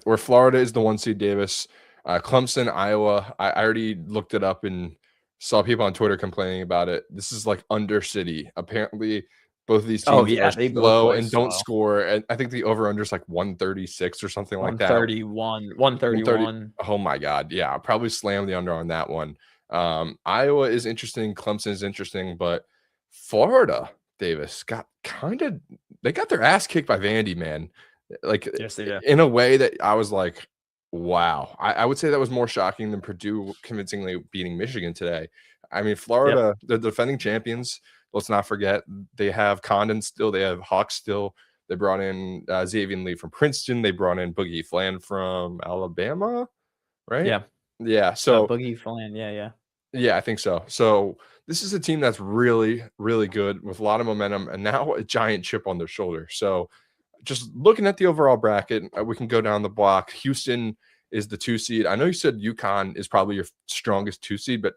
Where Florida is the 1 seed, Davis, Clemson, Iowa. I already looked it up and saw people on Twitter complaining about it. This is like Undercity. Apparently, both of these teams are slow and don't score. And I think the over/under is like 136 or something like that. 131. Oh my God. Yeah. I'll probably slam the under on that one. Iowa is interesting. Clemson is interesting, but Florida, Davis, they got their ass kicked by Vandy, man. Like, yes, they did. In a way that I was like, wow. I would say that was more shocking than Purdue convincingly beating Michigan today. I mean, Florida, the defending champions. Let's not forget, they have Condon still. They have Hawks still. They brought in Xavier Lee from Princeton. They brought in Boogie Flan from Alabama, right? Yeah. So Boogie Flan, yeah. Yeah, I think so. So this is a team that's really, really good with a lot of momentum and now a giant chip on their shoulder. So just looking at the overall bracket, we can go down the block. Houston is the 2 seed. I know you said UConn is probably your strongest 2 seed, but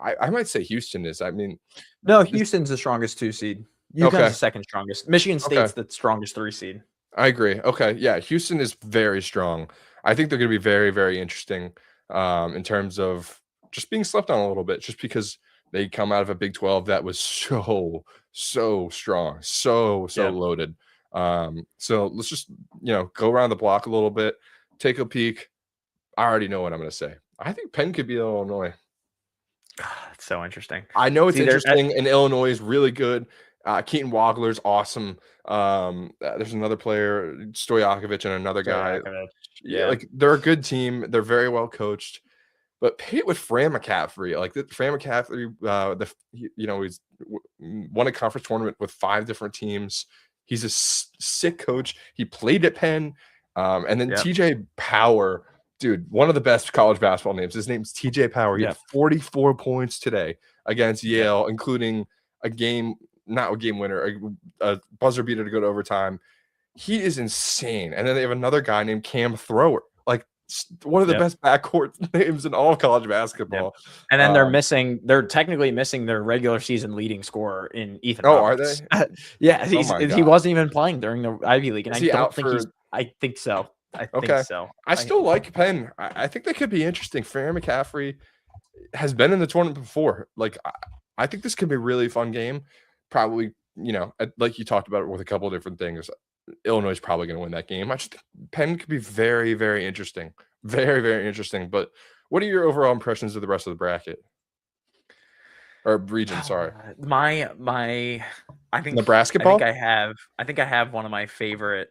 I might say Houston is. I mean, no, Houston's the strongest 2 seed. UConn's the second strongest. Michigan State's the strongest 3 seed. I agree. Okay. Yeah. Houston is very strong. I think they're going to be very, very interesting in terms of just being slept on a little bit, just because they come out of a Big 12 that was so strong, so loaded. So let's just, go around the block a little bit, take a peek. I already know what I'm going to say. I think Penn could be Illinois. It's so interesting. I know it's interesting, and Illinois is really good. Keaton Wagler's awesome. There's another player, Stojakovic, and another guy. Yeah, like they're a good team. They're very well coached. But pay it with Fran McCaffrey. Like Fran McCaffrey, he's won a conference tournament with 5 different teams. He's a sick coach. He played at Penn. And then TJ Power, dude, one of the best college basketball names. His name's TJ Power. He had 44 points today against Yale, including not a game winner, a buzzer beater to go to overtime. He is insane. And then they have another guy named Cam Thrower, like one of the best backcourt names in all of college basketball. And then they're technically missing their regular season leading scorer in Ethan Roberts. Are they? He wasn't even playing during the Ivy League. And I think so. I think so. I still like Penn. I think they could be interesting. Farrah McCaffrey has been in the tournament before. Like, I think this could be a really fun game. Probably, like you talked about it with a couple of different things. Illinois is probably going to win that game. Penn could be very, very interesting. Very, very interesting. But what are your overall impressions of the rest of the bracket? Or region, sorry. I think Nebraska ball? I think I have one of my favorite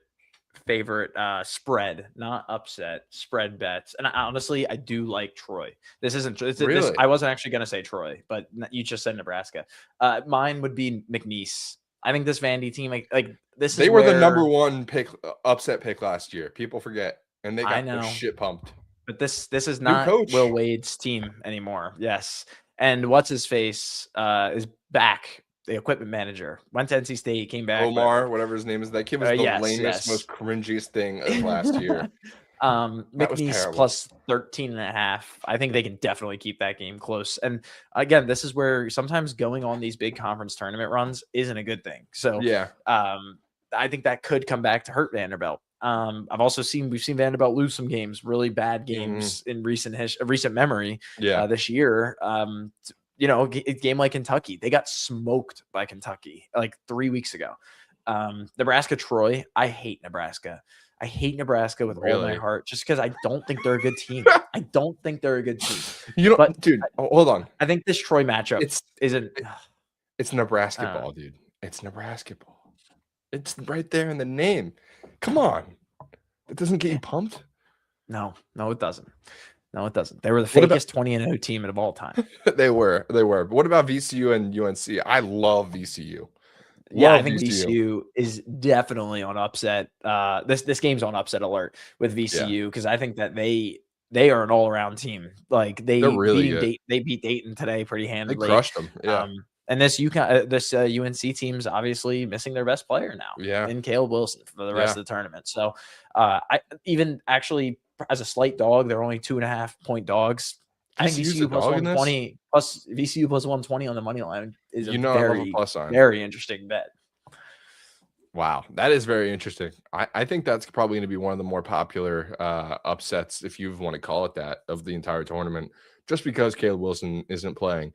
spread, not upset, spread bets. And honestly, I do like Troy. Really? I wasn't actually going to say Troy, but you just said Nebraska. Mine would be McNeese. I think this Vandy team, they were the number one upset pick last year. People forget, and they got their shit pumped. But this is not Will Wade's team anymore. Yes, and what's his face is back. The equipment manager went to NC State, came back. Omar, whatever his name is, that kid was the lamest, most cringiest thing of last year. McNeese plus 13.5. I think they can definitely keep that game close. And again, this is where sometimes going on these big conference tournament runs isn't a good thing. So I think that could come back to hurt Vanderbilt. We've seen Vanderbilt lose some games, really bad games in recent memory. This year. A game like Kentucky, they got smoked by Kentucky like 3 weeks ago. Nebraska, Troy. I hate Nebraska. I hate Nebraska with all my heart, just because I don't think they're a good team. I don't think they're a good team. Hold on. I think this Troy matchup isn't. It's Nebraska ball, dude. It's Nebraska ball. It's right there in the name. Come on, it doesn't get you pumped. No, it doesn't. No, it doesn't. They were the fakest 20-0 team of all time. They were. But what about VCU and UNC? I love VCU. I think VCU is definitely on upset. This game's on upset alert with VCU because I think that they are an all-around team. Like they're really good. They beat Dayton today pretty handily. They crushed them. Yeah. And this UNC team's obviously missing their best player now. In Caleb Wilson for the rest of the tournament. So I even actually as a slight dog, they're only 2.5-point dogs. I think VCU plus 120 plus VCU plus 120 on the money line is a very interesting bet. Wow, that is very interesting. I think that's probably going to be one of the more popular upsets, if you want to call it that, of the entire tournament, just because Caleb Wilson isn't playing.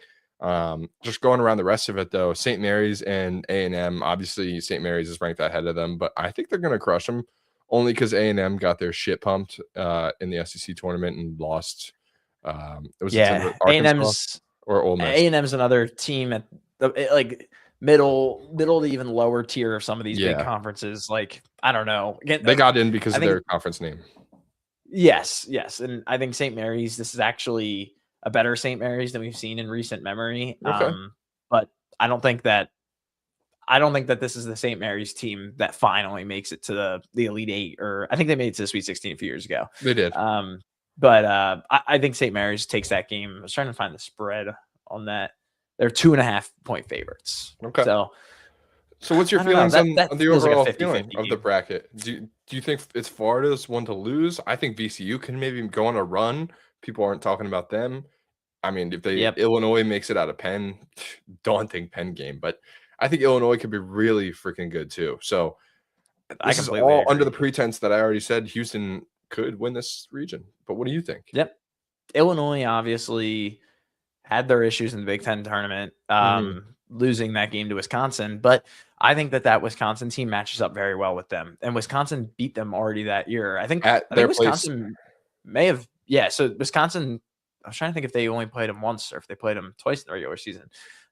Just going around the rest of it, though, St. Mary's and A&M, obviously St. Mary's is ranked ahead of them, but I think they're going to crush them only because A&M got their shit pumped in the SEC tournament and lost. A&M's or Ole Miss. A&M's another team at the middle to even lower tier of some of these big conferences. Like, I don't know. Again, they got in because of their conference name. Yes. And I think St. Mary's, this is actually a better St. Mary's than we've seen in recent memory. But I don't think that this is the St. Mary's team that finally makes it to the Elite Eight, or I think they made it to the Sweet 16 a few years ago. They did. But I think St. Mary's takes that game. I was trying to find the spread on that. They're 2.5-point favorites. Okay. So what's your feelings on the overall feeling of the bracket? Do you think it's Florida's one to lose? I think VCU can maybe go on a run. People aren't talking about them. I mean, if Illinois makes it out of Penn, daunting Penn game. But I think Illinois could be really freaking good too. So this is all under the pretense that I already said Houston could win this region. But what do you think? Yep. Illinois obviously had their issues in the Big Ten tournament, losing that game to Wisconsin. But I think that Wisconsin team matches up very well with them. And Wisconsin beat them already that year. I think Wisconsin may have. Yeah, so Wisconsin, I was trying to think if they only played them once or if they played them twice in the regular season.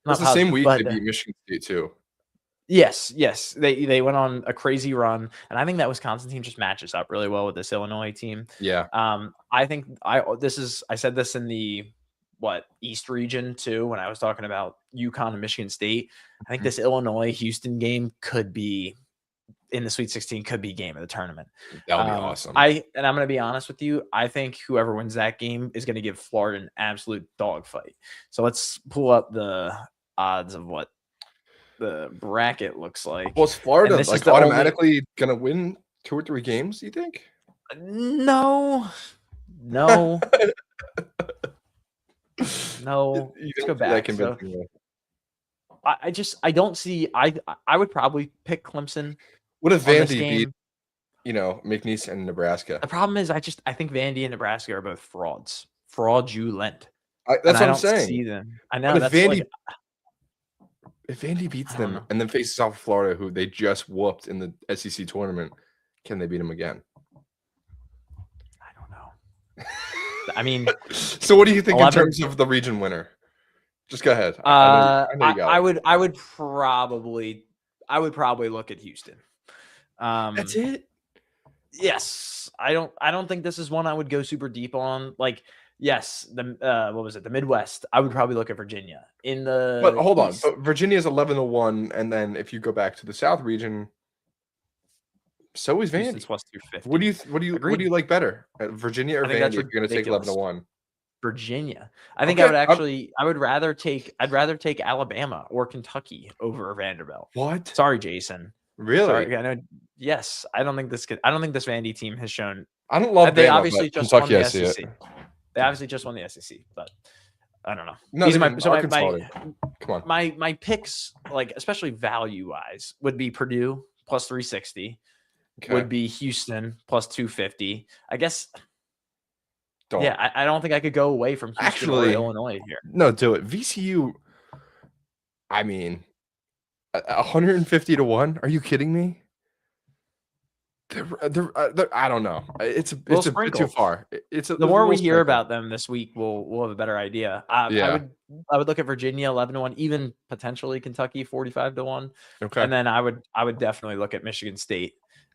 It's the same week they beat Michigan State too. Yes. They went on a crazy run, and I think that Wisconsin team just matches up really well with this Illinois team. Yeah. I think I said this in the East region too when I was talking about UConn and Michigan State. I think this Illinois Houston game could be in the Sweet 16 could be game of the tournament. That would be awesome. I'm going to be honest with you. I think whoever wins that game is going to give Florida an absolute dogfight. So let's pull up the odds of what the bracket looks like. Well, is Florida like automatically going to win 2 or 3 games, do you think? No. No. Let's go back. So, I don't see. I would probably pick Clemson. What if Vandy beat, McNeese and Nebraska? The problem is, I think Vandy and Nebraska are both frauds. Fraudulent. That's what I'm saying. See them. I know. If Vandy beats them and then faces off Florida, who they just whooped in the SEC tournament, can they beat them again? I don't know. I mean, so what do you think in terms of the region winner? Just go ahead. I would probably look at Houston. That's it. Yes, I don't think this is one I would go super deep on. Like, yes, the Midwest. I would probably look at Virginia But hold on, but Virginia is 11-1, and then if you go back to the South region, so is Vandy. Houston's plus 250. What do you like better, Virginia or Vandy? If you're going to take 11-1. Virginia. I think I would rather take Alabama or Kentucky over Vanderbilt. What? Sorry, Jason. Really? Sorry, I know. Yes, I don't think this Vandy team has shown. I don't love. They Bama, obviously just Kentucky, won the SEC. They obviously just won the SEC, but I don't know. Come on. My picks, like especially value wise, would be Purdue plus 360. Okay. Would be Houston plus 250. I guess. Yeah, I don't think I could go away from Houston or Illinois here. No, do it. VCU. I mean, 150-1. Are you kidding me? I don't know. It's a bit too far. The more we hear about them this week, we'll have a better idea. I would look at Virginia 11-1, even potentially Kentucky 45-1. Okay, and then I would definitely look at Michigan State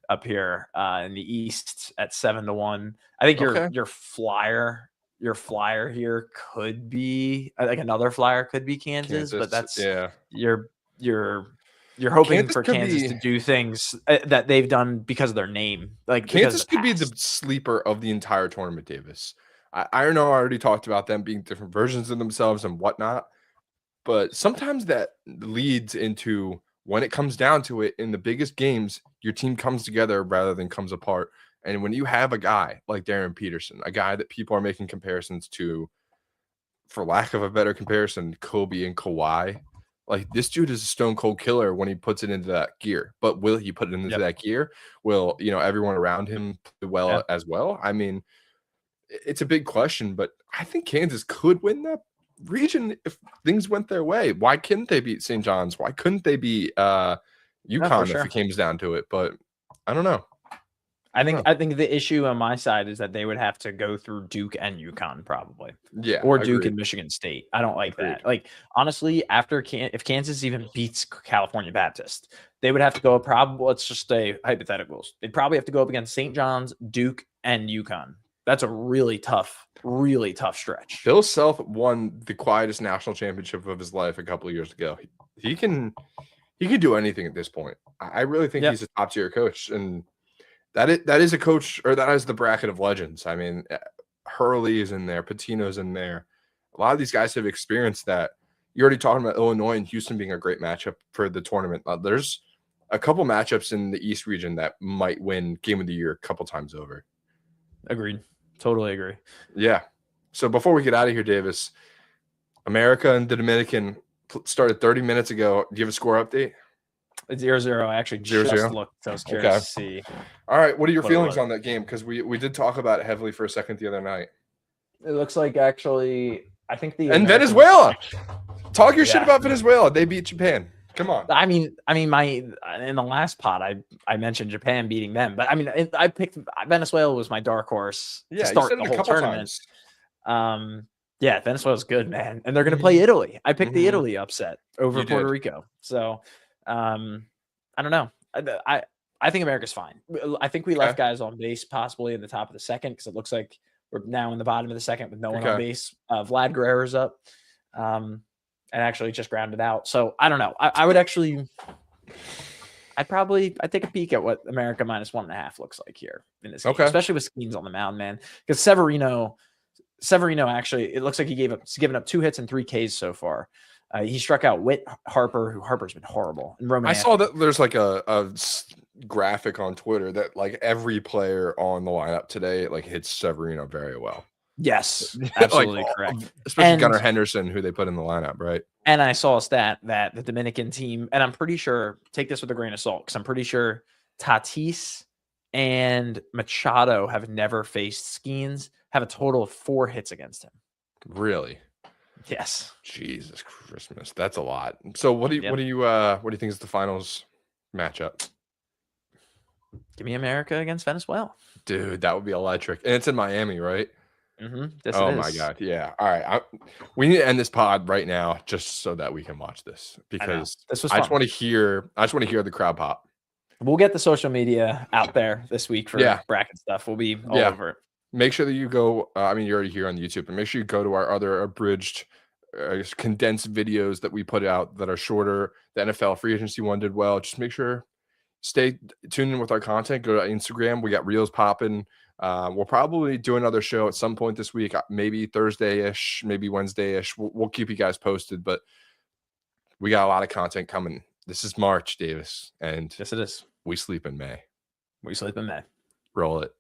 up here in the East at 7-1. I think your flyer here could be like another flyer could be Kansas, but that's you're hoping for Kansas to do things that they've done because of their name. Like Kansas could be the sleeper of the entire tournament, Davis. I know I already talked about them being different versions of themselves and whatnot, but sometimes that leads into when it comes down to it in the biggest games, your team comes together rather than comes apart. And when you have a guy like Darren Peterson, a guy that people are making comparisons to, for lack of a better comparison, Kobe and Kawhi, like this dude is a stone cold killer when he puts it into that gear. But will he put it into that gear? Will everyone around him play well as well? I mean, it's a big question, but I think Kansas could win that region if things went their way. Why couldn't they beat St. John's? Why couldn't they beat UConn if it came down to it? But I don't know. I think the issue on my side is that they would have to go through Duke and UConn probably. Yeah. Or Duke and Michigan State. I don't like that. Like honestly, if Kansas even beats California Baptist, they would have to go let's just say hypotheticals. They'd probably have to go up against St. John's, Duke, and UConn. That's a really tough stretch. Bill Self won the quietest national championship of his life a couple of years ago. He can do anything at this point. I really think he's a top tier coach, and that is a coach, or that is the bracket of legends. I mean, Hurley is in there, Patino's in there. A lot of these guys have experienced that. You're already talking about Illinois and Houston being a great matchup for the tournament. There's a couple matchups in the East region that might win Game of the Year a couple times over. Agreed. Totally agree. Yeah. So before we get out of here, Davis, America and the Dominican started 30 minutes ago. Do you have a score update? It's 0-0. I actually just looked. I was curious to see. All right. What are your feelings on that game? Because we did talk about it heavily for a second the other night. It looks like actually, I think Venezuela. Talk your shit about Venezuela. They beat Japan. Come on. I mean, in the last pod, I mentioned Japan beating them, but I mean, I picked Venezuela was my dark horse to start the whole tournament. Yeah, Venezuela's good, man, and they're going to play Italy. I picked the Italy upset over Puerto Rico, so I don't know. I think America's fine. I think we left guys on base possibly in the top of the second because it looks like we're now in the bottom of the second with no one on base. Vlad Guerrero's up. And actually just grounded out. So I don't know. I would actually I'd take a peek at what America -1.5 looks like here in this game, especially with Skeens on the mound, man. Because Severino actually, it looks like he's given up 2 hits and 3 Ks so far. He struck out Witt, Harper's been horrible. And Roman. I saw that there's like a graphic on Twitter that like every player on the lineup today like hits Severino very well. Yes, absolutely correct. Especially Gunnar Henderson, who they put in the lineup, right? And I saw a stat that the Dominican team, and I'm pretty sure, take this with a grain of salt, because I'm pretty sure Tatis and Machado have never faced Skeens, have a total of 4 hits against him. Really? Yes. Jesus Christmas, that's a lot. So what do you think is the finals matchup? Give me America against Venezuela. Dude, that would be electric. And it's in Miami, right? Yes, oh my God. Yeah. All right. We need to end this pod right now just so that we can watch this, because I just want to hear the crowd pop. We'll get the social media out there this week for bracket stuff. We'll be all over it. Make sure that you go. I mean, you're already here on YouTube, but make sure you go to our other abridged, condensed videos that we put out that are shorter. The NFL free agency one did well. Just make sure, stay tuned in with our content. Go to Instagram. We got reels popping. We'll probably do another show at some point this week, maybe Thursday-ish, maybe Wednesday-ish. We'll keep you guys posted, but we got a lot of content coming. This is March, Davis, and yes, it is. We sleep in May. We sleep in May. Roll it.